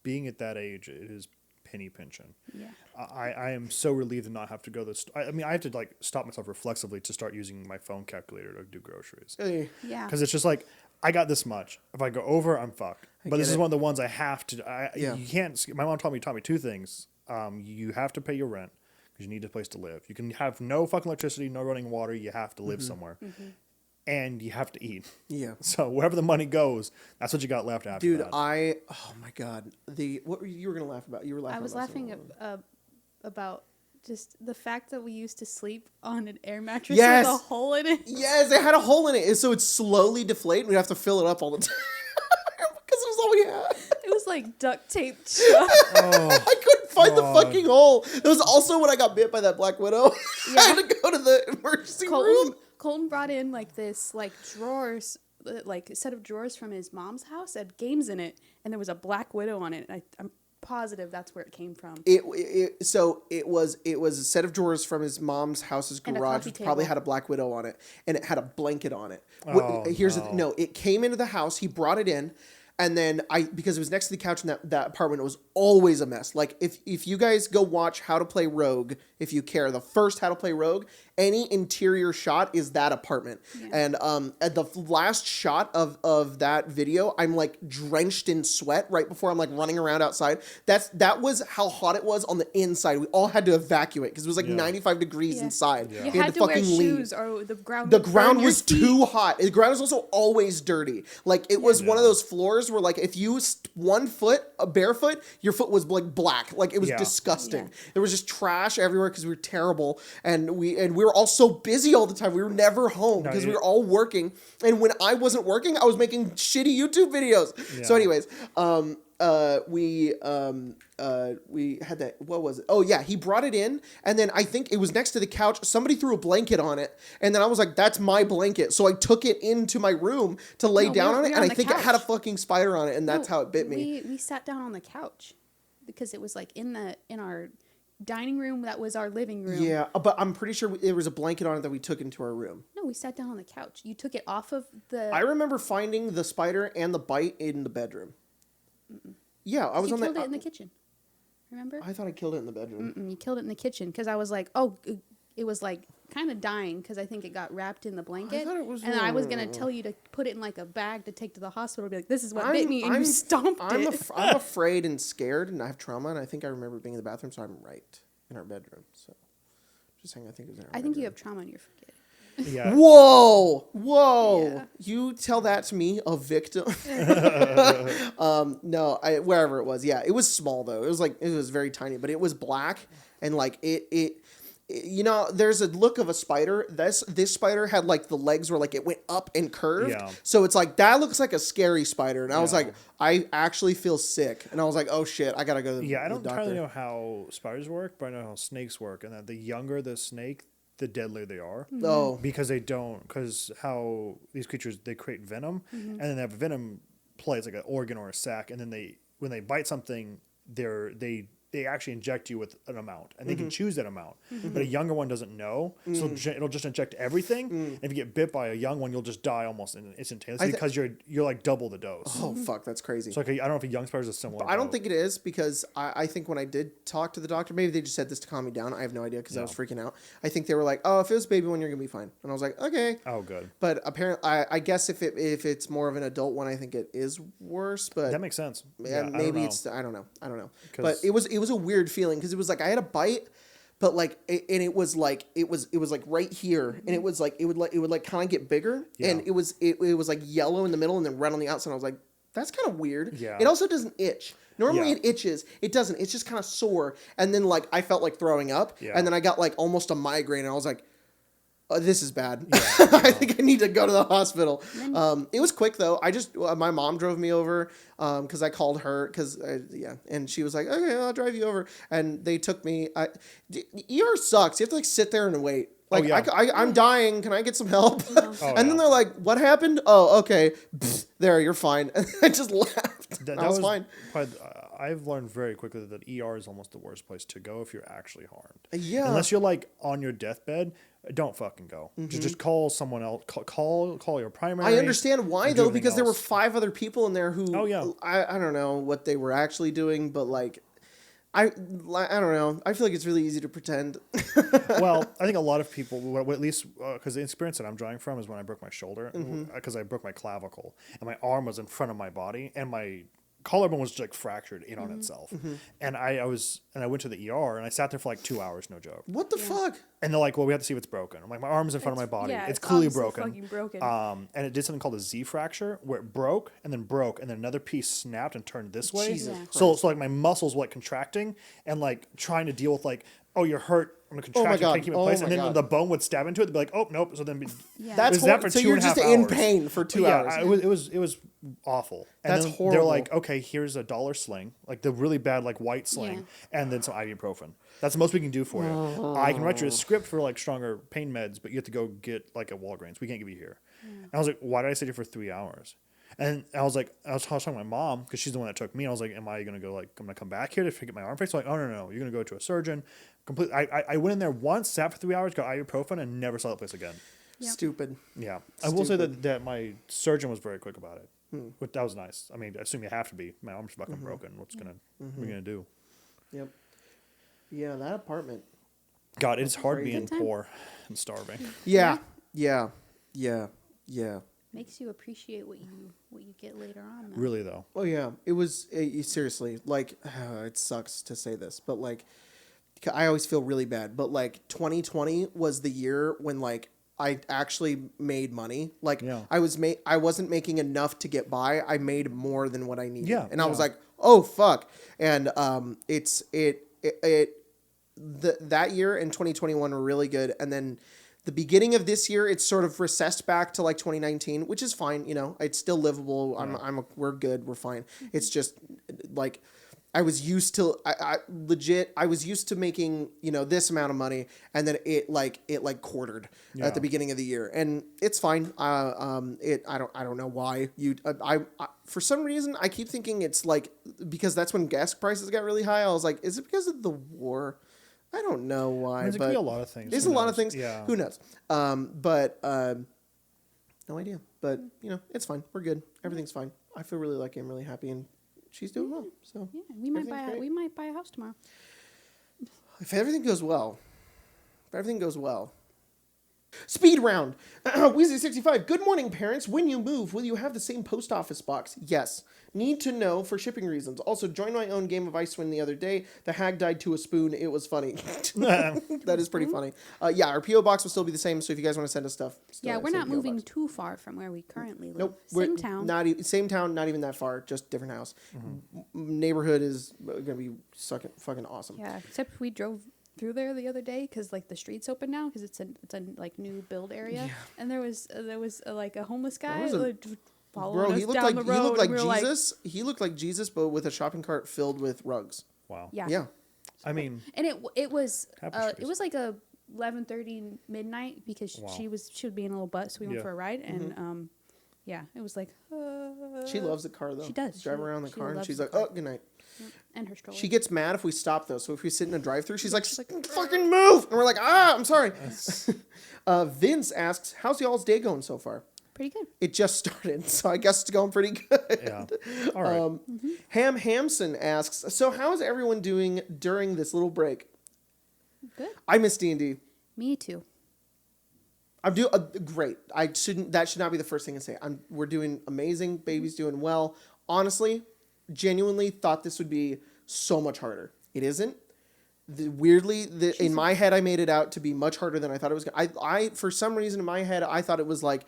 Being at that age, it is penny pinching. Yeah. I am so relieved to not have to go this. I mean, I have to like stop myself reflexively to start using my phone calculator to do groceries. Yeah. Because it's just like, I got this much. If I go over, I'm fucked. But this is one of the ones I have to. You can't. My mom taught me 2 things. You have to pay your rent because you need a place to live. You can have no fucking electricity, no running water. You have to live somewhere. And you have to eat. Yeah. So wherever the money goes, that's what you got left after that. Dude, oh my God. What were you gonna laugh about? You were laughing. I was laughing about just the fact that we used to sleep on an air mattress with a hole in it. Yes, it had a hole in it, so it's slowly deflating. We have to fill it up all the time because it was all we had. It was like duct taped shut. I couldn't find the fucking hole. It was also when I got bit by that black widow. I had to go to the emergency room. Colton brought in like this drawers, like a set of drawers from his mom's house that had games in it, and there was a black widow on it. I'm positive that's where it came from. So it was a set of drawers from his mom's house's And a garage. coffee Which probably table. had a Black Widow on it, and it had a blanket on it. Oh, No, it came into the house. He brought it in. And then because it was next to the couch in that apartment, it was always a mess. Like if you guys go watch How to Play Rogue, if you care, the first How to Play Rogue, any interior shot is that apartment. Yeah. And at the last shot of that video, I'm like drenched in sweat right before I'm like running around outside. That was how hot it was on the inside. We all had to evacuate because it was like 95 degrees Yeah. inside. Yeah. You We had to wear fucking shoes or the ground. The would burn ground your was feet. too hot. The ground was also always dirty. Like it was one of those floors were like if you 1 foot barefoot, your foot was like black. Like it was disgusting. Yeah. There was just trash everywhere because we were terrible, and we were all so busy all the time. We were never home because we were all working. And when I wasn't working, I was making shitty YouTube videos. Yeah. So, anyways, we had that. What was it? Oh yeah, he brought it in, and then I think it was next to the couch. Somebody threw a blanket on it, and then I was like, "That's my blanket." So I took it into my room to lay down on it, and I think it had a fucking spider on it, and that's how it bit me. We sat down on the couch because it was like in our dining room that was our living room. Yeah, but I'm pretty sure there was a blanket on it that we took into our room. No, we sat down on the couch. You took it off of the. I remember finding the spider and the bite in the bedroom. Yeah, I was you on killed the. it in the kitchen. Remember? I thought I killed it in the bedroom. You killed it in the kitchen because I was like, oh, it was like kind of dying because I think it got wrapped in the blanket. thought it was- and I was gonna tell you to put it in like a bag to take to the hospital. Be like, this is what bit me, and you stomped it. I'm afraid and scared, and I have trauma, and I think I remember being in the bathroom, so I'm right in our bedroom. So, just saying, I think it was in our I think you have trauma and you're forgetting. Yeah. Whoa! Yeah. You tell that to me, a victim. No, wherever it was. Yeah, it was small though. It was very tiny, but it was black and like it. You know, there's a look of a spider. This spider had like the legs where like it went up and curved. Yeah. So it's like that looks like a scary spider, and I was Yeah. like, I actually feel sick, and I was like, oh shit, I gotta go to the Yeah, I don't doctor. entirely know how spiders work, but I know how snakes work, and that the younger the snake, the deadlier they are. Oh, Because how these creatures, they create venom, and then they have a venom play, it's like an organ or a sac, and then when they bite something, they actually inject you with an amount, and they can choose that amount. But a younger one doesn't know, so it'll just inject everything. And if you get bit by a young one, you'll just die almost instantaneously because you're like double the dose. oh fuck, that's crazy. So like I don't know if a young spider is a similar. I don't boat. think it is because I think when I did talk to the doctor, maybe they just said this to calm me down. I have no idea because I was freaking out. I think they were like, "Oh, if it was a baby one, you're gonna be fine," and I was like, "Okay." Oh, good. But apparently, I guess if it's more of an adult one, I think it is worse. But That makes sense. yeah, I maybe don't it's I don't know. But 'Cause- it was a weird feeling because it was like I had a bite. But like, it was like right here, and it was like it would kind of get bigger, Yeah. and it was like yellow in the middle and then red on the outside. I was like, that's kind of weird. Yeah. It also doesn't itch. Normally Yeah. it itches. It doesn't. It's just kind of sore. And then like I felt like throwing up, Yeah. and then I got like almost a migraine, and I was like, this is bad. I think I need to go to the hospital. It was quick though. My mom drove me over because I called her and she was like, okay, I'll drive you over. And they took me. ER sucks. You have to like sit there and wait. Like yeah. I'm dying. Can I get some help? Oh, and then they're like, what happened? Oh, okay. Pfft, there, you're fine. And I just left. That I was fine. Probably, I've learned very quickly that ER is almost the worst place to go if you're actually harmed. Yeah. Unless you're like on your deathbed, don't fucking go. Just call someone else. Call your primary. I understand why and do though, everything because there were else. 5 other people in there who Oh, yeah. I don't know what they were actually doing, but like I don't know. I feel like it's really easy to pretend. Well, I think a lot of people, well, at least because the experience that I'm drawing from is when I broke my shoulder, because I broke my clavicle, and my arm was in front of my body, and my collarbone was just like fractured in on itself. And I went to the ER, and I sat there for like 2 hours, no joke. What the fuck? And they're like, well, we have to see what's broken. I'm like, my arm's in front of my body. Yeah, it's clearly obviously broken. fucking broken. And it did something called a Z fracture, where it broke, and then another piece snapped and turned this way. Jesus Yeah. So like my muscles were like contracting and like trying to deal with like, oh, you're hurt. I'm gonna contract God. and keep it in Oh place, my and then God. the bone would stab into it. They'd be like, oh nope. So then Yeah. That's it was that horrible. for So 2.5 you're just hours. in pain for 2 hours. It was awful. And That's then horrible. They're like, okay, here's $1 sling, like the really bad like white sling, and then some ibuprofen. That's the most we can do for you. I can write you a script for like stronger pain meds, but you have to go get like a Walgreens. We can't give you here. And I was like, why did I sit here for 3 hours? And I was talking to my mom because she's the one that took me. And I was like, am I going to go, like, I'm going to come back here to get my arm fixed? Like, oh, no. You're going to go to a surgeon. I went in there once, sat for 3 hours, got ibuprofen, and never saw that place again. Yep. Stupid. Yeah. I will say that my surgeon was very quick about it. But that was nice. I mean, I assume you have to be. My arm's fucking broken. What are we going to do? Yep. Yeah, that apartment. God, it's hard Crazy. being poor and starving. Yeah. Makes you appreciate what you get later on. Though. Really, though. Oh yeah, it was seriously like it sucks to say this, but like I always feel really bad. But like 2020 was the year when like I actually made money. Like Yeah. I wasn't making enough to get by. I made more than what I needed. Yeah, And I was yeah. like, oh fuck. And that year and 2021 were really good. And then the beginning of this year, it's sort of recessed back to like 2019, which is fine. You know, it's still livable. We're good. We're fine. It's just like I was used to, I was used to making, you know, this amount of money, and then it quartered at the beginning of the year, and it's fine. I don't know why I for some reason I keep thinking it's like because that's when gas prices got really high. I was like, is it because of the war? I don't know why. I mean, there could be a lot of things. There's Who a lot knows? of things. Yeah. Who knows? No idea. But you know, it's fine. We're good. Everything's fine. I feel really lucky. I'm really happy, and she's doing well. So Yeah, everything's great. we might buy a house tomorrow. If everything goes well. Speed round. Weezy65. Good morning, parents. When you move, will you have the same post office box? Yes. Need to know for shipping reasons. Also, joined my own game of Ice Win the other day. The hag died to a spoon. It was funny. That is pretty funny. Yeah, our P.O. box will still be the same, so if you guys want to send us stuff. Yeah, we're same not P.O. moving box. too far from where we currently live. Nope. Same town. Same town, not even that far, just different house. Neighborhood is going to be fucking awesome. Yeah, except we drove through there the other day because like the street's open now because it's a like new build area, and there was like a homeless guy following us he looked down like the road. he looked like and we were Jesus. He looked like Jesus, but with a shopping cart filled with rugs. Wow. Yeah. Yeah. I mean, And it was Tapestries. it was like a 11:30 midnight because Wow. she would be in a little bus. So we went Yeah. for a ride, and yeah, it was like. She loves the car though. She does. Drive She- around the she car and loves she's the like, car. "Oh, good night." And her stroller. She gets mad if we stop though. So if we sit in a drive-through, she's like, "Fucking move!" And we're like, "Ah, I'm sorry." Vince asks, "How's y'all's day going so far?" pretty good. It just started, so I guess it's going pretty good. yeah. All right. Ham Hamson asks, "So how is everyone doing during this little break?" Good. I miss D&D. Me too. I'm doing great. That should not be the first thing to say. We're doing amazing. Baby's doing well. Honestly, genuinely thought this would be so much harder. It isn't. In my head, I made it out to be much harder than I thought it was. I for some reason in my head, I thought it was like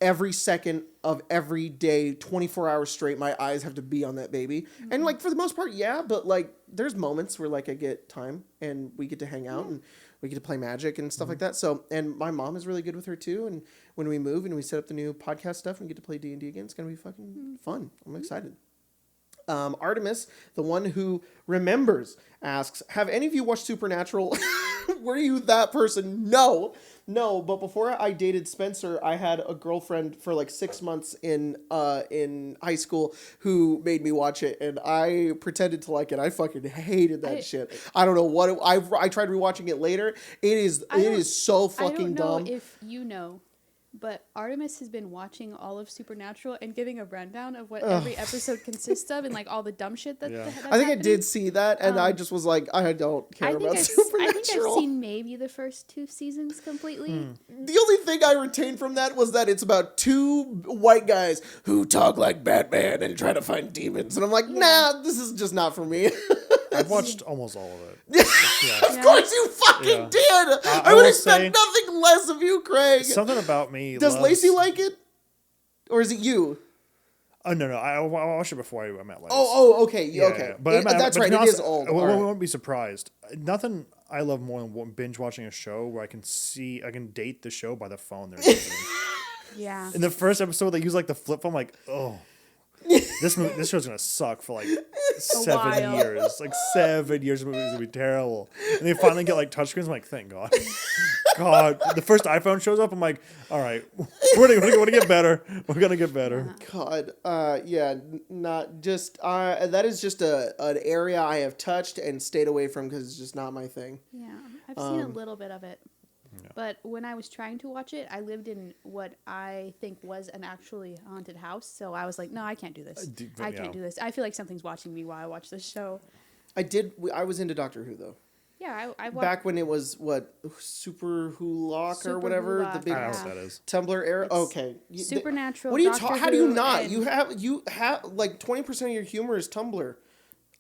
every second of every day, 24 hours straight, my eyes have to be on that baby. And like for the most part, yeah, but like there's moments where like I get time and we get to hang out and we get to play Magic and stuff like that. So, and my mom is really good with her too. And when we move and we set up the new podcast stuff and get to play D&D again, it's going to be fucking fun. I'm excited. Artemis, the one who remembers, asks, "Have any of you watched Supernatural?" Were you that person? No. But before I dated Spencer, I had a girlfriend for like 6 months in high school who made me watch it, and I pretended to like it. I fucking hated that shit. I don't know what I tried rewatching it later. It is so fucking dumb. I don't know if you know, but Artemis has been watching all of Supernatural and giving a rundown of what every episode consists of and like all the dumb shit that's I think happening. I did see that, and I just was like, I don't care about Supernatural. I think I've seen maybe the first 2 seasons completely. The only thing I retained from that was that it's about 2 white guys who talk like Batman and try to find demons. And I'm like, nah, this is just not for me. I've watched almost all of it. Of course you fucking did. I would will expect nothing less of you, Craig. Something about me. Does Lacey like it? Or is it you? Oh, no. I watched it before I met Lacey. Okay. Okay. But That's but right. to be It honest, is old. I All right. won't be surprised. Nothing I love more than binge watching a show where I can date the show by the phone they're using. Yeah. In the first episode, they use like the flip phone. Like, oh, this show's gonna suck for like 7 while. years. Like 7 years, the movie's gonna be terrible. And they finally get like touchscreens. I'm like, thank God. God, the first iPhone shows up. I'm like, all right, we're gonna get better. We're gonna get better. God, yeah, not just that is just an area I have touched and stayed away from because it's just not my thing. Yeah, I've seen a little bit of it. But when I was trying to watch it, I lived in what I think was an actually haunted house. So I was like, no, I can't do this. I can't do this. I feel like something's watching me while I watch this show. I was into Doctor Who though. Yeah, I watched. Back when it was what Super Hulock or whatever, Hulak, the big I don't know what that is. Tumblr era. It's Okay, Supernatural. What do you Doctor how do you Who, not? and- You have like 20% of your humor is Tumblr.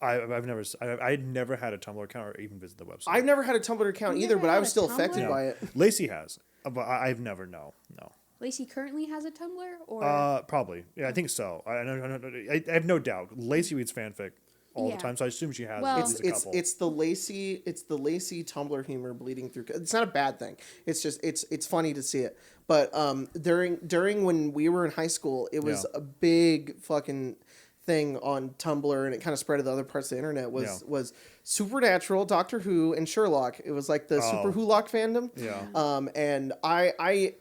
I've never had a Tumblr account or even visited the website. I've never had a Tumblr account You either, never but I had was a still Tumblr? affected No. by it. Lacey has, but I've never no. Lacey currently has a Tumblr, or Probably. Yeah, I think so. I have no doubt. Lacey reads fanfic all Yeah. the time, so I assume she has Well- at least a couple. It's the Lacey Tumblr humor bleeding through. It's not a bad thing. It's just it's funny to see it. But during when we were in high school, it was Yeah. a big fucking thing on Tumblr, and it kind of spread to the other parts of the internet. Was Supernatural, Doctor Who, and Sherlock. It was like the Super Hulock fandom. Yeah. And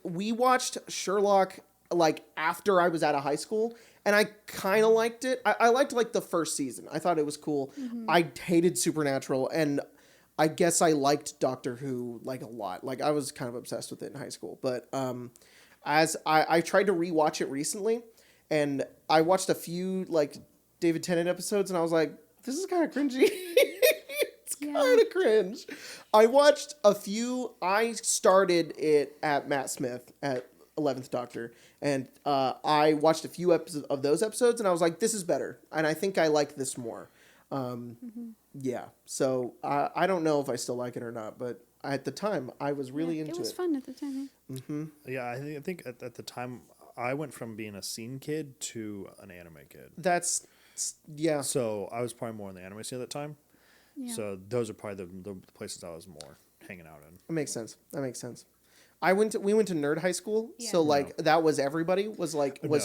we watched Sherlock like after I was out of high school, and I kind of liked it. I liked like the first season. I thought it was cool. I hated Supernatural, and I guess I liked Doctor Who like a lot. Like I was kind of obsessed with it in high school. But as I tried to rewatch it recently, and I watched a few like David Tennant episodes, and I was like, this is kind of cringy. It's kind of cringe. I watched a few. I started it at Matt Smith at 11th Doctor, and I watched a few episodes of those episodes, and I was like, this is better, and I think I like this more. Yeah, so I don't know if I still like it or not, but at the time I was really into it. It was fun at the time. Yeah, I think at the time I went from being a scene kid to an anime kid. That's yeah. So I was probably more in the anime scene at the time. Yeah. So those are probably the places I was more hanging out in. That makes sense. We went to nerd high school, Yeah. so like that was everybody was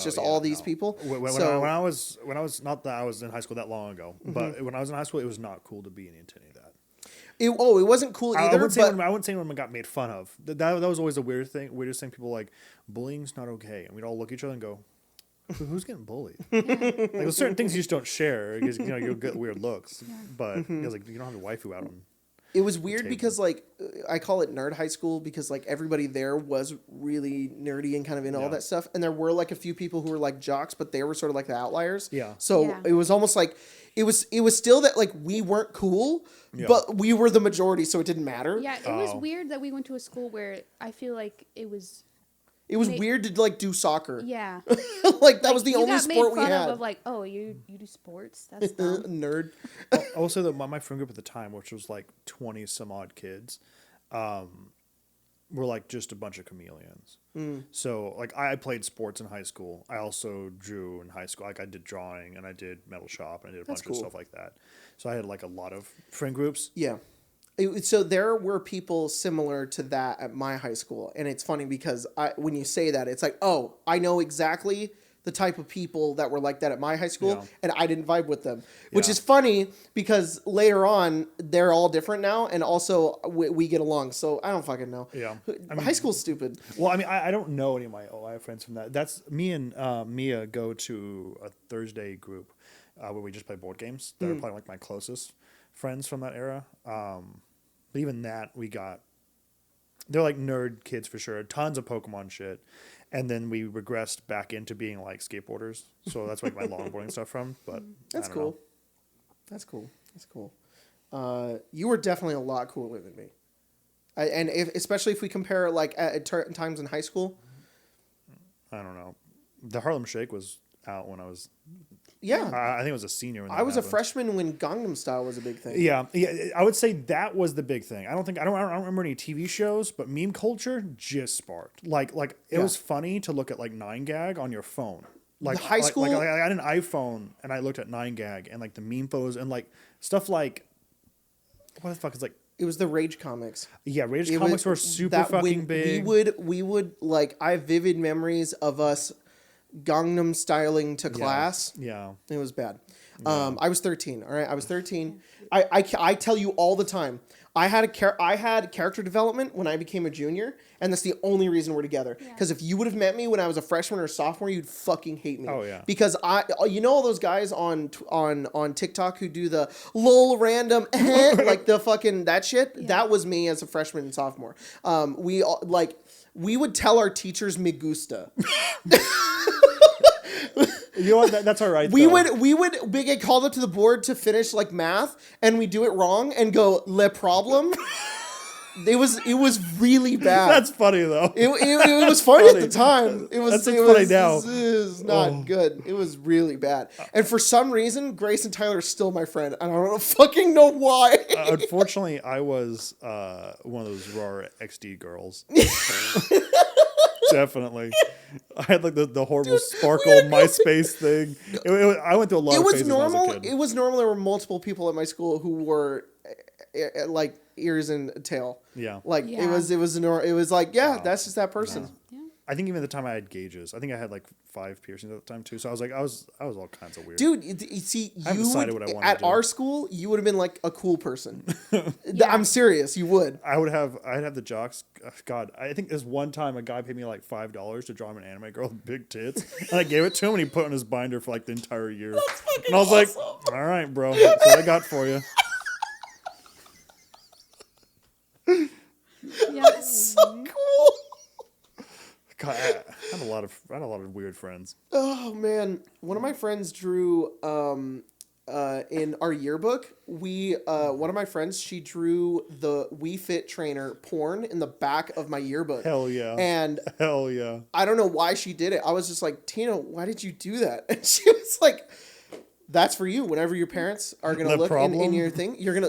just all these people. When I was not that I was in high school that long ago, but when I was in high school, it was not cool to be into any of that. It wasn't cool either. I wouldn't say when I got made fun of. That was always the weirdest thing. People like bullying's not okay, and we'd all look at each other and go, "Who's getting bullied?" Like there's certain things you just don't share because you'll get weird looks. But it was like you don't have a waifu out on. It was weird table. because like I call it nerd high school because like everybody there was really nerdy and kind of into all Yeah. that stuff, and there were like a few people who were like jocks, but they were sort of like the outliers. Yeah. So Yeah. it was almost like it was still that like we weren't cool, Yeah. but we were the majority, so it didn't matter. Yeah, it was weird that we went to a school where I feel like it was. It was weird to like do soccer. Yeah. Like that was the you only got sport made we fun had. of like, oh, you do sports? That's dumb. Nerd. Also, my friend group at the time, which was like 20 some odd kids, were like just a bunch of chameleons. So like I played sports in high school. I also drew in high school. Like I did drawing and I did metal shop and I did a That's bunch cool. of stuff like that. So I had like a lot of friend groups. Yeah. So there were people similar to that at my high school, and it's funny because when you say that, it's like, oh, I know exactly the type of people that were like that at my high school, Yeah. and I didn't vibe with them, which Yeah. is funny because later on they're all different now, and also we get along. So I don't fucking know. Yeah. High school's stupid. Well, I mean, I don't know any of my friends from that. That's me and Mia go to a Thursday group where we just play board games. They're probably like my closest friends from that era. But even that, they're like nerd kids for sure. Tons of Pokemon shit. And then we regressed back into being like skateboarders. So that's like my longboarding stuff from. But That's I don't know. cool. That's cool. You were definitely a lot cooler than me. Especially if we compare like at times in high school. I don't know. The Harlem Shake was out when I was. Yeah. I think I was a senior when that I was a happened. freshman when Gangnam Style was a big thing. Yeah, I would say that was the big thing. I don't remember any TV shows, but meme culture just sparked. Like it was funny to look at like 9gag on your phone. Like High school- like I had an iPhone and I looked at 9gag and like the meme photos and like stuff like what the fuck is like It was the Rage comics. yeah, Rage It comics was- were super that fucking when big. We would like I have vivid memories of us Gangnam styling to class. Yeah. It was bad. I was 13. All right, I was 13. I tell you all the time. I had character development when I became a junior, and that's the only reason we're together. Because if you would have met me when I was a freshman or a sophomore, you'd fucking hate me. Oh yeah. Because you know all those guys on TikTok who do the lol random like the fucking that shit. Yeah. That was me as a freshman and sophomore. We would tell our teachers "me gusta." You know what? That's all right. We would get called up to the board to finish like math, and we do it wrong and go le problem. It was really bad. That's funny though. It was funny at the time. It was funny now. It was not good. It was really bad. And for some reason, Grace and Tyler are still my friend. I don't fucking know why. Unfortunately, I was one of those raw XD girls. Definitely. I had like the horrible sparkle MySpace thing. I went through a lot of phases normal. When I was a kid. It was normal. There were multiple people at my school who were like ears and a tail. Yeah. Like it was like, that's just that person. Yeah. I think even at the time I had gauges. I think I had like 5 piercings at the time too. So I was like, I was all kinds of weird. Dude, you see, I decided what I wanted at to do. our school, you would have been like a cool person. I'm serious, you would. I'd have the jocks. God, I think there's one time a guy paid me like $5 to draw him an anime girl with big tits, and I gave it to him, and he put it on his binder for like the entire year. That's fucking and I was awesome. like, all right, bro, that's what I got for you. That's so cool. God, I had a lot of weird friends. Oh man, one of my friends drew in our yearbook. One of my friends, she drew the We Fit trainer porn in the back of my yearbook. Hell yeah. And hell yeah. I don't know why she did it. I was just like, Tina, why did you do that? And she was like, that's for you. Whenever your parents are gonna look in your thing, you're gonna.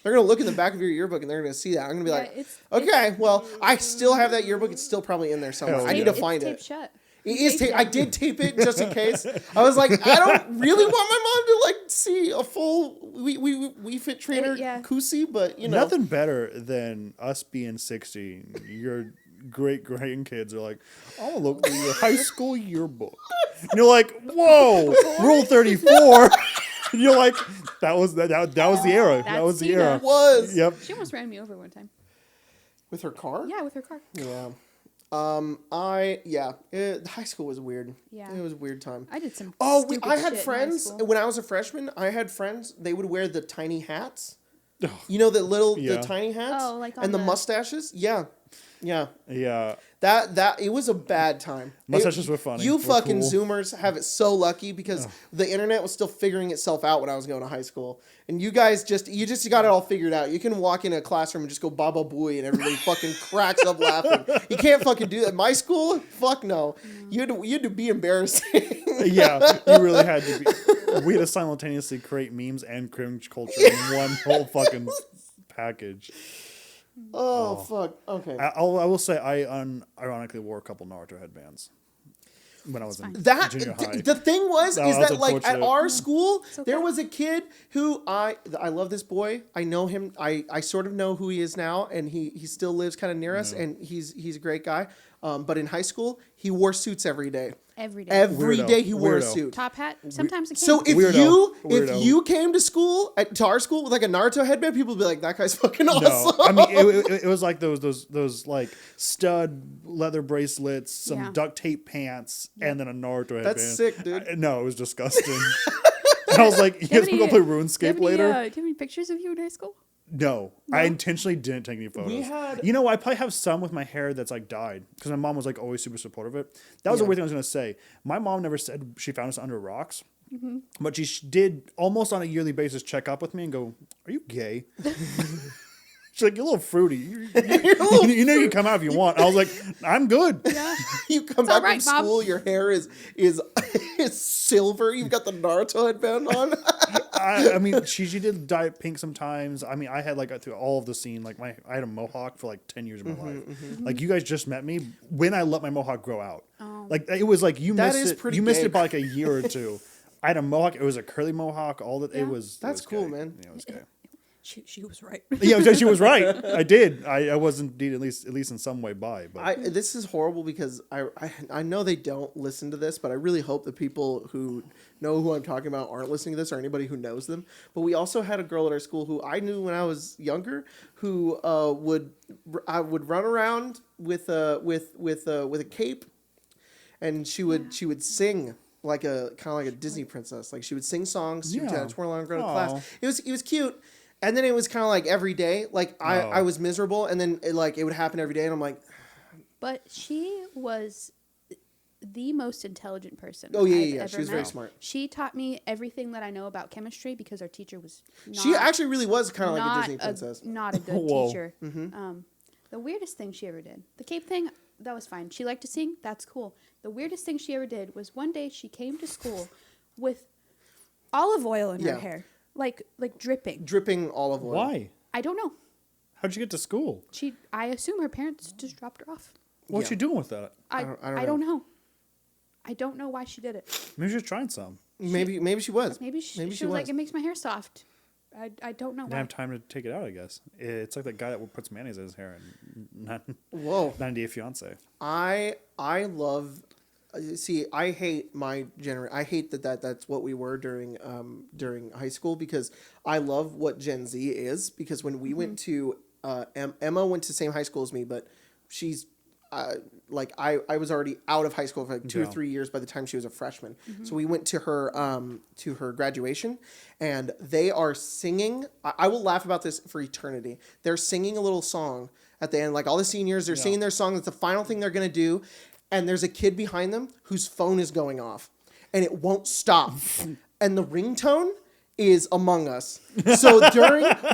They're going to look in the back of your yearbook and they're going to see that. I'm going to be like, okay, well, I still have that yearbook. It's still probably in there somewhere. I need to find it. It's taped shut. It is I did tape it just in case. I was like, I don't really want my mom to like see a full We Fit trainer koozie, but you know. Nothing better than us being 60. Your great grandkids are like, oh, look at your high school yearbook. And you're like, whoa, Rule 34. And you're like, that was the era. That was the Tina. era. It was. Yep. She almost ran me over one time. With her car? Yeah, with her car. Yeah. High school was weird. Yeah. It was a weird time. I did some I had shit friends, in high school. when I was a freshman, I had friends, they would wear the tiny hats. You know, the tiny hats? Oh, like on and the mustaches? Yeah. Yeah. Yeah. That it was a bad time. Mustaches were funny. You We're fucking cool. Zoomers have it so lucky because the internet was still figuring itself out when I was going to high school. And you guys just got it all figured out. You can walk in a classroom and just go Baba Booey and everybody fucking cracks up laughing. You can't fucking do that. My school? Fuck no. You had to be embarrassing. Yeah, you really had to be. We had to simultaneously create memes and cringe culture in one whole fucking package. Oh, fuck. Okay. I will say I unironically wore a couple Naruto headbands when I was in junior high. The thing was that like at unfortunate. our school okay. there was a kid who I love this boy. I know him. I sort of know who he is now, and he still lives kind of near us, and he's a great guy. But in high school, he wore suits every day. Every day. Every day he wore a suit. Top hat. Sometimes a cape. So if Weirdo. you came to school to our school with like a Naruto headband, people would be like, that guy's fucking awesome. No, I mean it was like those like stud leather bracelets, some duct tape pants, and then a Naruto headband. That's sick, dude. No, it was disgusting. And I was like, you guys want to go play RuneScape later? Do you have any pictures of you in high school? No, I intentionally didn't take any photos. I probably have some with my hair that's like dyed because my mom was like always super supportive of it. That was the weird thing I was gonna say. My mom never said she found us under rocks, but she did almost on a yearly basis check up with me and go, "Are you gay?" She's like, "You're a little fruity. You know you can come out if you want." I was like, "I'm good." Yeah. You come back from school, your hair is silver. You've got the Naruto headband on. I mean, she did dye it pink sometimes. I mean, I had like through all of the scene, like I had a mohawk for like 10 years of my life. Like you guys just met me when I let my mohawk grow out. Oh. Like it was like you That missed is it. pretty You missed gay. it by like a year or two. I had a mohawk. It was a curly mohawk. It That's was cool, gay. man. Yeah, it was gay. She was right. Yeah, she was right. I did. I was indeed at least in some way by. But This is horrible because I know they don't listen to this, but I really hope the people who know who I'm talking about aren't listening to this, or anybody who knows them. But we also had a girl at our school who I knew when I was younger, who would run around with a cape, and she would sing like a kind of like a Disney princess. Like she would sing songs. She would twirl around, go to class. It was cute. And then it was kind of like every day. Like I was miserable, and then it would happen every day, and I'm like. But she was the most intelligent person. Oh yeah, I've yeah. ever She was met. very smart. She taught me everything that I know about chemistry because our teacher was. She actually really was kind of like a Disney princess. Not a good Whoa. teacher. The weirdest thing she ever did, the cape thing, that was fine. She liked to sing. That's cool. The weirdest thing she ever did was one day she came to school with olive oil in her hair. Like dripping. Dripping olive oil. why? I don't know. How'd you get to school? I assume her parents just dropped her off. What's she doing with that? I don't know. I don't know why she did it. Maybe she's trying some. Maybe she was. Maybe she was like, it makes my hair soft. I don't know Didn't why. have time to take it out, I guess. It's like that guy that puts mayonnaise in his hair and Whoa. 90 Day Fiance. I love. See, I hate my generation. I hate that's what we were during high school, because I love what Gen Z is, because when we went to Emma went to the same high school as me, but she's like I was already out of high school for like 2 or 3 years by the time she was a freshman. So we went to her graduation, and they are singing. I will laugh about this for eternity. They're singing a little song at the end, like all the seniors. They're singing their song. That's the final thing they're gonna do. And there's a kid behind them whose phone is going off, and it won't stop. And the ringtone is Among Us. So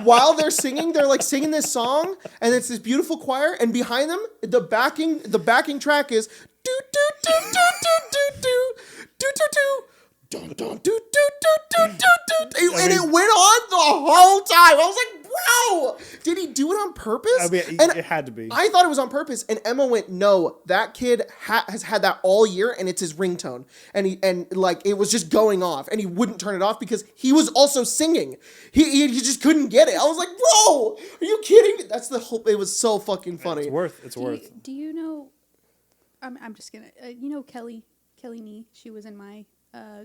while they're singing, they're like singing this song, and it's this beautiful choir, and behind them, the backing track is do do do do do do do do do do. Dun, dun, do, do, do, do, do, do. And it went on the whole time. I was like, bro, did he do it on purpose? I mean, it had to be. I thought it was on purpose. And Emma went, no, that kid has had that all year, and it's his ringtone. And like, it was just going off, and he wouldn't turn it off because he was also singing. He just couldn't get it. I was like, bro, are you kidding me? That's the whole, it was so fucking funny. It's worth. Do you know, I'm just gonna, you know Kelly Nee? She was in my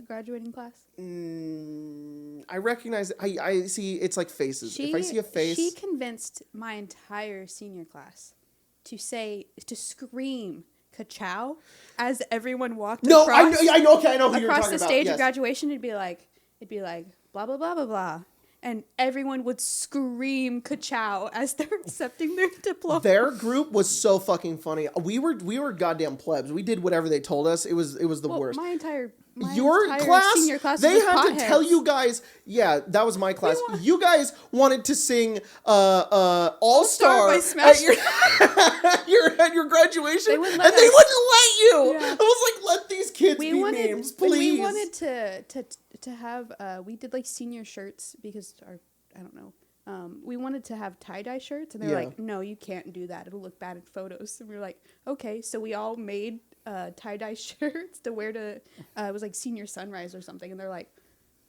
graduating class. I recognize it. I see. It's like faces. If I see a face, she convinced my entire senior class to scream "ka-chow" as everyone walked. No, across, I know. Okay, I know who you're across talking the about. stage Yes. at graduation. It'd be like blah blah blah blah blah, and everyone would scream "ka-chow" as they're accepting their diploma. Their group was so fucking funny. We were goddamn plebs. We did whatever they told us. It was the worst. My entire Senior senior class class, they was had to potheads. tell you guys. Yeah, that was my class. You guys wanted to sing All Star by Smash at your graduation, They wouldn't and let they us. wouldn't let you. Yeah. I was like, let these kids be names, please. When we wanted to have, we did like senior shirts because I don't know. We wanted to have tie-dye shirts, and they were like, no, you can't do that. It'll look bad in photos. And we were like, okay. So we all made tie-dye shirts to wear to, it was like senior sunrise or something. And they're like,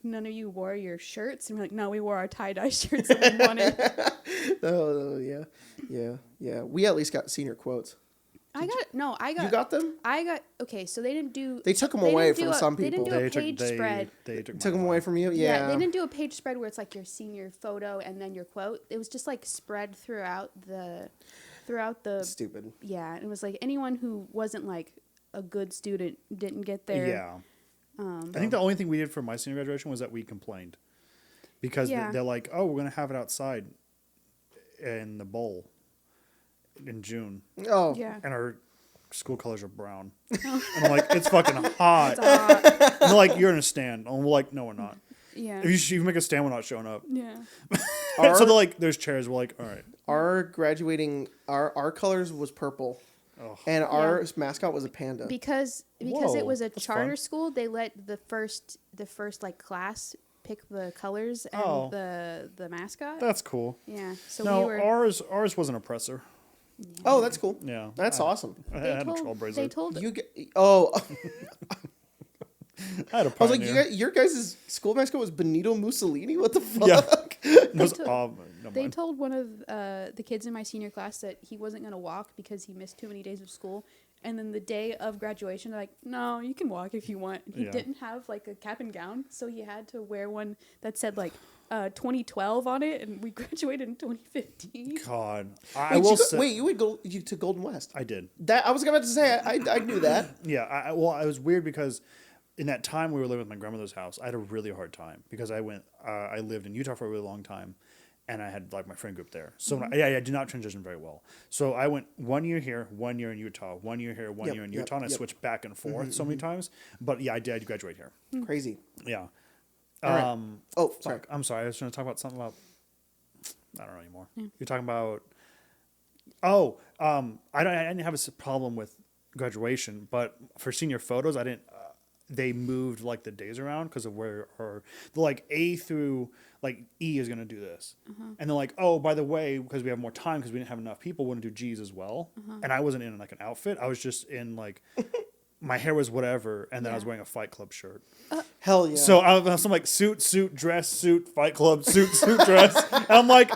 none of you wore your shirts? And we're like, no, we wore our tie-dye shirts that we wanted. Oh, yeah. We at least got senior quotes. You got them? Okay, so they didn't do... They took them away from some They people. didn't do a page spread. They Took them away from you? Yeah. They didn't do a page spread where it's like your senior photo and then your quote. It was just like spread throughout the... Stupid. Yeah, it was like anyone who wasn't like a good student didn't get there. Yeah. I think the only thing we did for my senior graduation was that we complained. Because they're like, oh, we're going to have it outside in the bowl in June. Oh. Yeah. And our school colors are brown. And I'm like, it's fucking hot. It's hot. And they're like, you're in a stand. And we're like, no, we're not. Yeah. If you make a stand, we're not showing up. Yeah. So they're like, there's chairs. We're like, all right. Our graduating, our colors was purple. Oh. And our mascot was a panda. Because Whoa, it was a that's charter fun. school, they let the first like class pick the colors and the mascot. That's cool. Yeah. So No, we were ours was an oppressor. Oh, that's cool. Yeah. That's awesome. I had a trailblazer. they told You get, oh, I had a I was like, pioneer. your guys' school mascot was Benito Mussolini? What the fuck? Yeah. Was, told- never They mind. told one of the kids in my senior class that he wasn't going to walk because he missed too many days of school. And then the day of graduation, they're like, no, you can walk if you want. And he Yeah. didn't have like a cap and gown, so he had to wear one that said like 2012 on it, and we graduated in 2015. God, Wait, will say you would go to Golden West. I did. That I was about to say I knew that. Yeah, well, I was weird because in that time we were living with my grandmother's house, I had a really hard time because I lived in Utah for a really long time, and I had like my friend group there. So I did not transition very well. So I went 1 year here, 1 year in Utah, 1 year here, one Yep, year in yep, Utah, and I yep. switched back and forth so many times. But yeah, I did graduate here. Crazy. Yeah. All right. Oh, sorry. Fuck, I'm sorry. I was trying to talk about something about. I don't know anymore. You're talking about. Oh, I didn't have a problem with graduation, but for senior photos, I didn't. They moved like the days around because of where like A through like E is gonna do this, and they're like, oh, by the way, because we have more time because we didn't have enough people, we're gonna do G's as well. And I wasn't in like an outfit. I was just in like. My hair was whatever, and then I was Yeah. wearing a Fight Club shirt. Hell yeah. So I was like suit, dress, suit, Fight Club, suit, dress. And I'm like,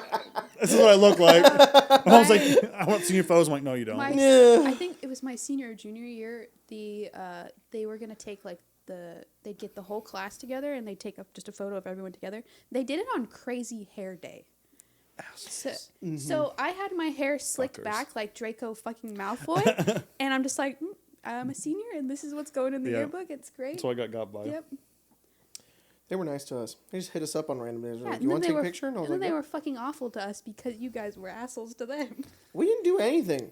this is what I look like. And I was like, I want senior photos. I'm like, no, you don't. I think it was my senior or junior year. They were gonna take like they'd get the whole class together and they'd take up just a photo of everyone together. They did it on Crazy Hair Day. So I had my hair slicked Fuckers. back like Draco fucking Malfoy, and I'm just like, I'm a senior and this is what's going in the Yeah. yearbook. It's great. That's what I got by. Yep. They were nice to us. They just hit us up on random days. Yeah, Like, and you then want to they take a were, picture? And I was and then like, they yeah. were fucking awful to us because you guys were assholes to them. We didn't do anything.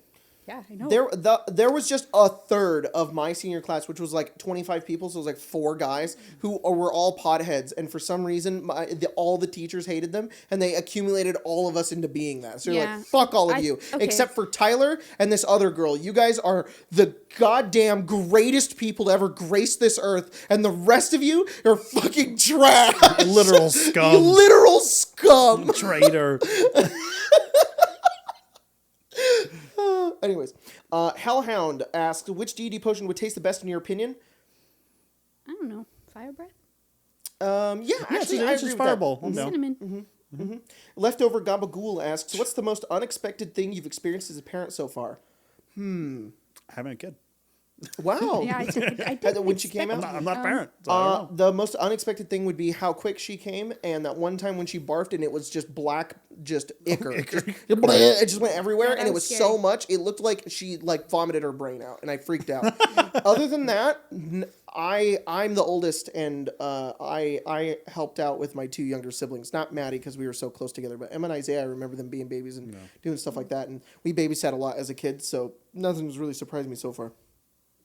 Yeah, I know. There was just a third of my senior class, which was like 25 people, so it was like 4 guys who were all potheads, and for some reason, all the teachers hated them, and they accumulated all of us into being that. So you're Yeah. like, fuck all of you, okay. except for Tyler and this other girl. You guys are the goddamn greatest people to ever grace this earth, and the rest of you are fucking trash. Literal You scum. literal scum. Traitor. Anyways, Hellhound asks, which D&D potion would taste the best in your opinion? I don't know. Fire breath? Yeah, actually, I it's agree just with that. fireball. No. Cinnamon. Leftover Gabagool asks, what's the most unexpected thing you've experienced as a parent so far? Having a kid. Wow. Yeah, I did. When she came out? I'm not a parent. So I don't know. The most unexpected thing would be how quick she came, and that one time when she barfed and it was just black, just ichor. It just went everywhere, Yeah, that and it was was scary. so much, it looked like she like vomited her brain out, and I freaked out. Other than that, I'm the oldest, and I helped out with my 2 younger siblings. Not Maddie, because we were so close together, but Emma and Isaiah, I remember them being babies and doing stuff like that, and we babysat a lot as a kid, so nothing's really surprised me so far.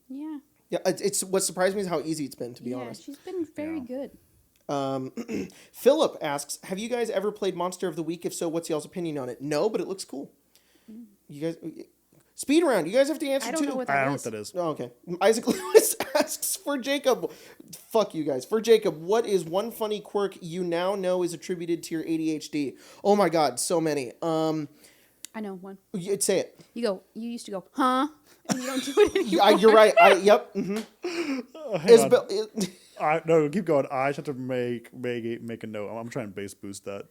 Yeah. Yeah, it's what surprised me is how easy it's been, to be honest. She's been very good. Philip asks, have you guys ever played Monster of the Week? If so, what's y'all's opinion on it? No, but it looks cool. You guys... Speed round. You guys have to answer, I don't too. know what I that don't know is. what that is. Oh, okay. Isaac Lewis asks for Jacob. Fuck you guys. For Jacob, what is one funny quirk you now know is attributed to your ADHD? Oh my god, so many. I know one. Say it. You used to go, huh? And you don't do it anymore. Yeah, you're right. Yep. Mm-hmm. Hang on. Isabel, No, keep going. I just have to make a note. I'm trying to base boost that.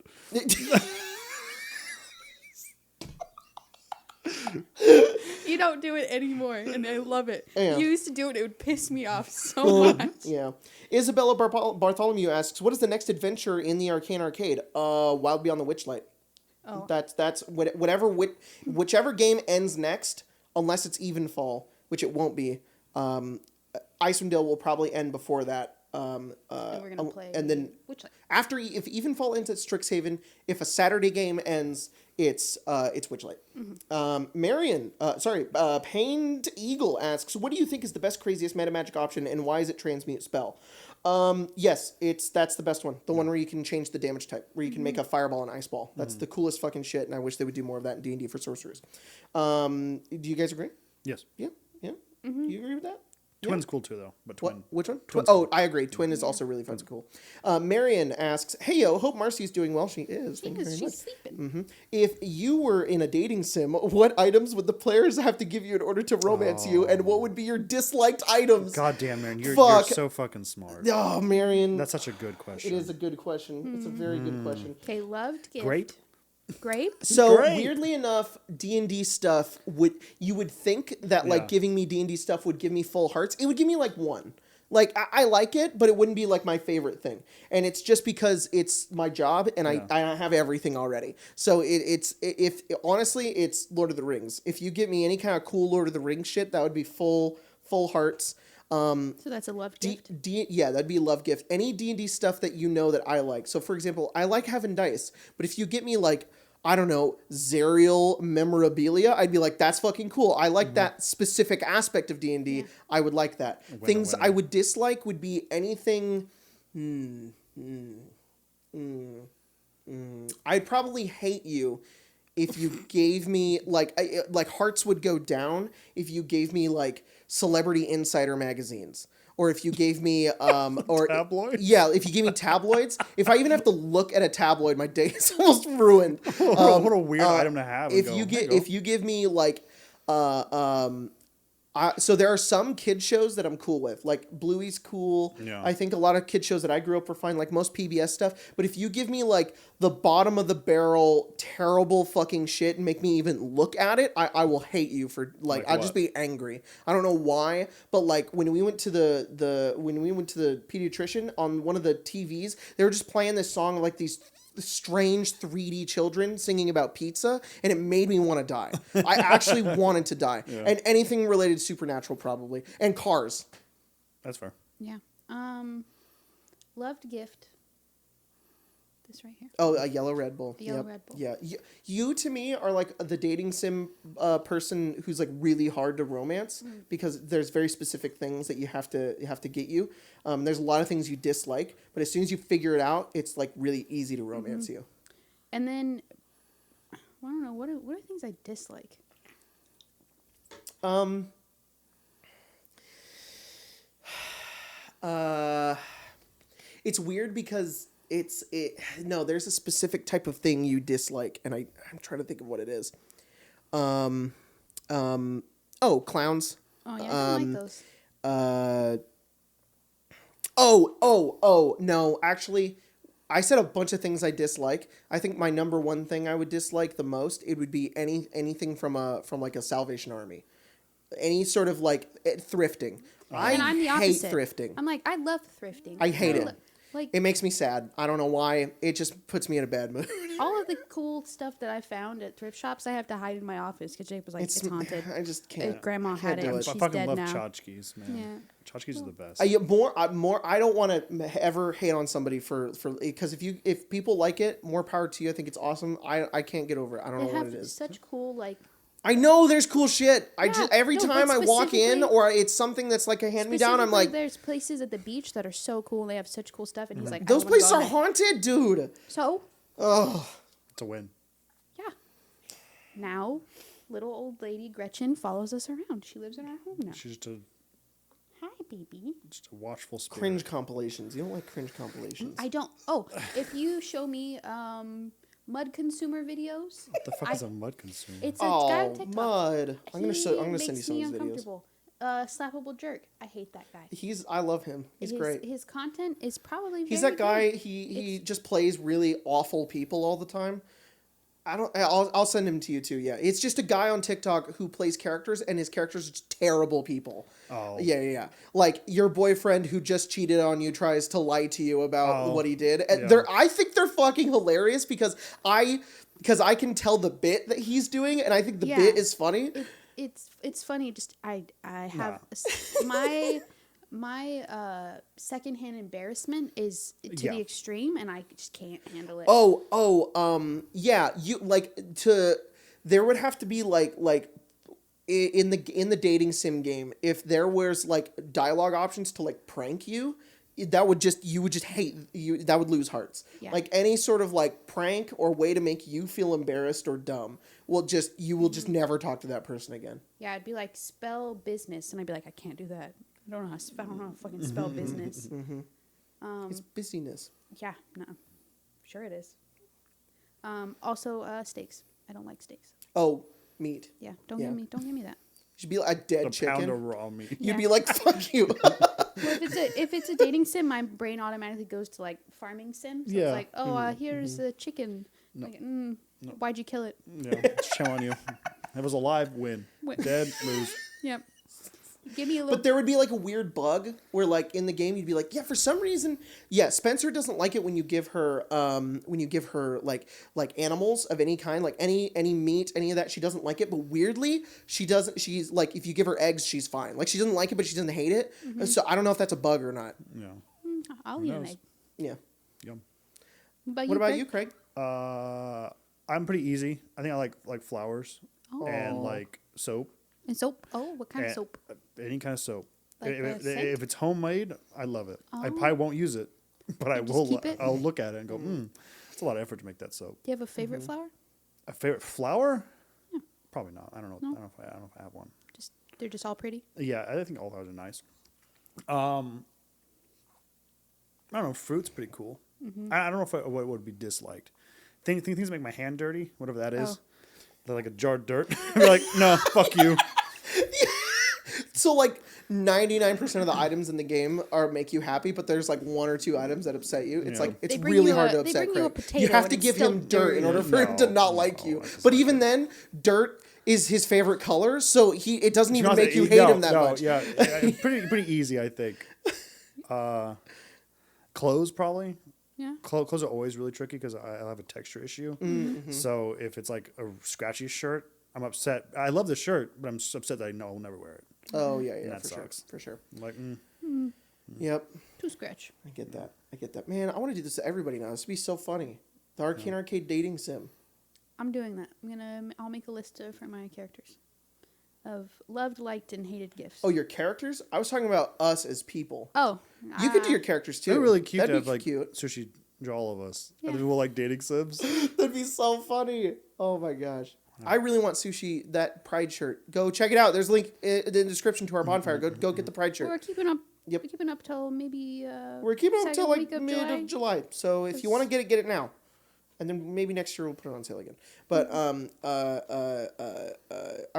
You don't do it anymore, and I love it. Yeah. You used to do it. It would piss me off so much. Yeah. Isabella Bartholomew asks, what is the next adventure in the Arcane Arcade? Wild Beyond the Witchlight. Oh. That's whichever game ends next, unless it's Evenfall, which it won't be. Icewind Dale will probably end before that. And we're going to play. and then Which after, if Evenfall ends at Strixhaven, if a Saturday game ends, it's Witchlight. Marion, Pained Eagle asks, what do you think is the best, craziest meta magic option, and why is it Transmute spell? Yes, that's the best one. The one where you can change the damage type, where you can make a fireball and ice ball. That's the coolest fucking shit, and I wish they would do more of that in D&D for sorcerers. Do you guys agree? Yes. Yeah. Do you agree with that? Twin's cool too, though. But Twin. Which one? Twin's Oh, cool. I agree. Twin is also really fun and cool. Marion asks, "Hey yo, hope Marcy's doing well. She is. Thank you very much. She's sleeping. If you were in a dating sim, what items would the players have to give you in order to romance you, and what would be your disliked items?" God damn, man. You're Fuck. so fucking smart. Oh, Marion. That's such a good question. It is a good question. It's a very good question. Okay, loved gift. Grape? So Great. weirdly enough, D&D stuff you would think that like Yeah. giving me D&D stuff would give me full hearts. It would give me like one. Like I like it, but it wouldn't be like my favorite thing. And it's just because it's my job and I have everything already. So honestly, it's Lord of the Rings. If you give me any kind of cool Lord of the Rings shit, that would be full hearts. So that's a love gift. Yeah, that'd be a love gift. Any D&D stuff that you know that I like. So for example, I like having dice, but if you get me like, I don't know, Zerial memorabilia, I'd be like, that's fucking cool. I like that specific aspect of D&D. Yeah. I would like that. Things I would dislike would be anything... I'd probably hate you if you gave me, like hearts would go down if you gave me, like, Celebrity Insider magazines. Or if you gave me, or Tabloids? Yeah, if you gave me tabloids. If I even have to look at a tabloid, my day is almost ruined. What a weird item to have. If you give me like, so there are some kid shows that I'm cool with, like Bluey's cool. Yeah. I think a lot of kid shows that I grew up were fine, like most PBS stuff. But if you give me like the bottom of the barrel, terrible fucking shit and make me even look at it, I will hate you for like I'll just be angry. I don't know why, but like when we went to the pediatrician on one of the TVs, they were just playing this song like these strange 3D children singing about pizza, and it made me want to die. I actually wanted to die. Yeah. And anything related to supernatural probably. And cars. That's fair. Yeah. Loved gift. This right here. Oh, a yellow Red Bull. A yellow Red Bull. Yeah. You to me are like the dating sim person who's like really hard to romance because there's very specific things that you have to get you. There's a lot of things you dislike, but as soon as you figure it out, it's like really easy to romance you. And then, I don't know, what are things I dislike? It's weird because there's a specific type of thing you dislike, and I'm trying to think of what it is. Clowns. Oh yeah, I don't like those. No, actually, I said a bunch of things I dislike. I think my number one thing I would dislike the most, it would be anything from like a Salvation Army. Any sort of like thrifting. And I'm the hate opposite. thrifting. I'm like, I love thrifting. I hate it. Like It makes me sad. I don't know why. It just puts me in a bad mood. all of the cool stuff that I found at thrift shops, I have to hide in my office because Jake was like, it's haunted. I just can't. Grandma had it, do and it. I she's fucking dead love now. tchotchkes, man. Yeah. Tchotchkes are the best. I don't want to ever hate on somebody for because if people like it, more power to you. I think it's awesome. I can't get over it. I don't know They what have it is. such cool like. I know there's cool shit. Every no, time but I walk in specifically- or it's something that's like a hand me down, I'm specifically, like, there's places at the beach that are so cool. They have such cool stuff, and he's like, I those wanna go places are there. haunted, dude. So Ugh. It's a win. yeah, now little old lady Gretchen follows us around. She lives in our home now. She's Hi, baby. just a watchful spirit. Cringe compilations. You don't like cringe compilations. I don't. Oh, if you show me mud consumer videos, What the fuck is a mud consumer? it's a guy on Oh, TikTok. mud. I'm gonna He send you makes some me of his videos. uncomfortable. Slappable jerk. I hate that guy. I love him. He's great. His content is probably. He's very that guy. good. He just plays really awful people all the time. I'll send him to you too. Yeah, it's just a guy on TikTok who plays characters, and his characters are just terrible people. Oh. Yeah. Like your boyfriend who just cheated on you tries to lie to you about what he did. And Yeah. I think they're fucking hilarious because I can tell the bit that he's doing, and I think the bit is funny. It's funny. Just I have my secondhand embarrassment is to Yeah. the extreme, and I just can't handle it. Yeah. There would have to be like in the dating sim game, if there was like dialogue options to like prank you, you would just hate you. That would lose hearts. Yeah. Like any sort of like prank or way to make you feel embarrassed or dumb you will just never talk to that person again. Yeah, I'd be like, spell business, and I'd be like, I can't do that. I don't know how to fucking spell business. It's busyness. Yeah, no, sure it is. Also, steaks. I don't like steaks. Oh, meat. Yeah, don't Yeah. give me that. Should be like a dead A chicken. pound of raw meat. You'd Yeah. be like, fuck you. Well, if it's a dating sim, my brain automatically goes to like farming sim. So Yeah. it's like, oh, here's a chicken. Like, why'd you kill it? Yeah, shame on you. If it was alive, win. Dead, lose. Yep. Give me a little. But there would be like a weird bug where like in the game you'd be like, yeah, for some reason, yeah, Spencer doesn't like it when you give her like animals of any kind, like any meat, any of that. She doesn't like it, but weirdly, she's like, if you give her eggs, she's fine. Like she doesn't like it, but she doesn't hate it. So I don't know if that's a bug or not. Yeah. I'll eat an egg. Yeah. Yum. But What about you, Craig? I'm pretty easy. I think I like flowers and like soap. And soap? Oh, what kind of And- soap? Any kind of soap. Like if, scent? if it's homemade, I love it. I Oh. probably won't use it, but I just will. keep it? I'll look at it and go, it's a lot of effort to make that soap. Do you have a favorite flower? A favorite flower? Probably not. I don't know. No? I don't know if I have one. They're just all pretty. Yeah, I think all flowers are nice. I don't know. Fruit's pretty cool. I don't know if what would be disliked. Things that make my hand dirty, whatever that is. Oh. They're like a jar of dirt. I'd be like, no, fuck you. So like 99% of the items in the game make you happy, but there's like one or two items that upset you. It's Yeah. like it's They bring really you hard a- to they upset bring you a Craig. potato You have and to it's give still him dirt in dirty. order for him to No, not like no, you. that's But not even good. then, dirt is his favorite color, so it doesn't even Not make that you e- hate no, him that no, much. Yeah, pretty easy, I think. Clothes probably. Yeah. Clothes are always really tricky because I have a texture issue. So if it's like a scratchy shirt, I'm upset. I love the shirt, but I'm upset that I know I'll never wear it. Oh yeah, That for sucks. sure, for sure. I'm like, Yep, Two scratch. I get that. Man, I want to do this to everybody now. This would be so funny. The Arcane Arcade dating sim. I'm doing that. I'll make a list for my characters of loved, liked, and hated gifts. Oh, your characters? I was talking about us as people. Oh. You could do your characters too. they're really cute That'd to have be like cute. sushi draw all of us. Yeah. And then we'll like dating sims. That'd be so funny. Oh my gosh. I really want sushi, that Pride shirt. Go check it out. There's a link in the description to our bonfire. Go get the Pride shirt. We're keeping up. Yep. We're keeping up till maybe. We're keeping up second till like week of mid July. of July. So if you want to get it now. And then maybe next year we'll put it on sale again. But I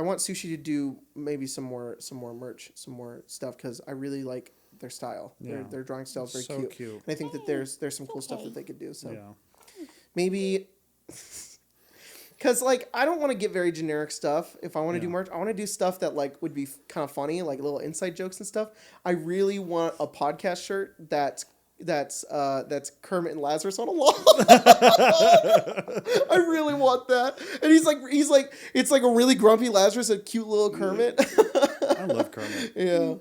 want Sushi to do maybe some more merch, some more stuff because I really like their style. Yeah. Their drawing style is very So cute. And I think that there's some cool stuff that they could do. So Yeah. maybe because like I don't want to get very generic stuff. If I want to do Yeah. merch, I want to do stuff that like would be kind of funny, like little inside jokes and stuff. I really want a podcast shirt that's Kermit and Lazarus on a log. I really want that. And he's like it's like a really grumpy Lazarus, a cute little Kermit. I love Kermit. Yeah.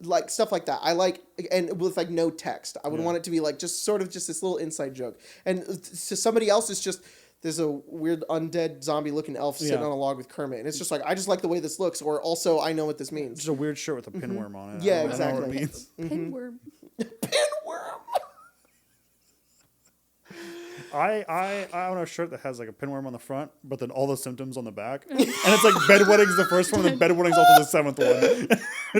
Like stuff like that. I like, and with like no text. I would Yeah. want it to be like just sort of just this little inside joke. And to somebody else, it's just there's a weird undead zombie looking elf sitting Yeah. on a log with Kermit, and it's just like I just like the way this looks. Or also I know what this means. Just a weird shirt with a pinworm on it. Yeah, I don't know what exactly. it means. Pinworm. Pinworm. I own a shirt that has like a pinworm on the front, but then all the symptoms on the back, and it's like bedwetting's the first one, and then bedwetting's also the seventh one.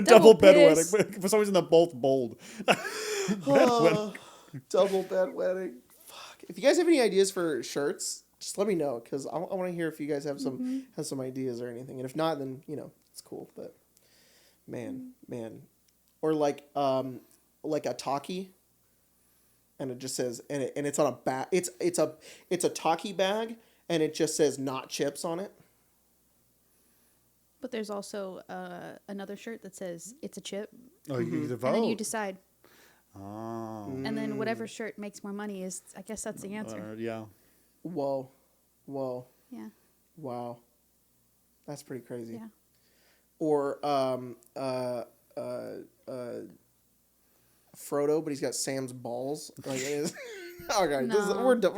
Double piss. bedwetting. But for some reason, they're both bold. Bedwetting. Double bedwetting. Fuck. If you guys have any ideas for shirts, just let me know because I want to hear if you guys have some ideas or anything. And if not, then it's cool. But man, or like a talkie. And it just says, and it's on a bag. It's a talkie bag, and it just says "not chips" on it. But there's also another shirt that says "it's a chip," Oh, you either vote. and then you decide. Oh. And then whatever shirt makes more money is, I guess that's the answer. Yeah. Whoa, Yeah. wow, that's pretty crazy. Yeah. Or Frodo, but he's got Sam's balls. Like, okay, No. we're done.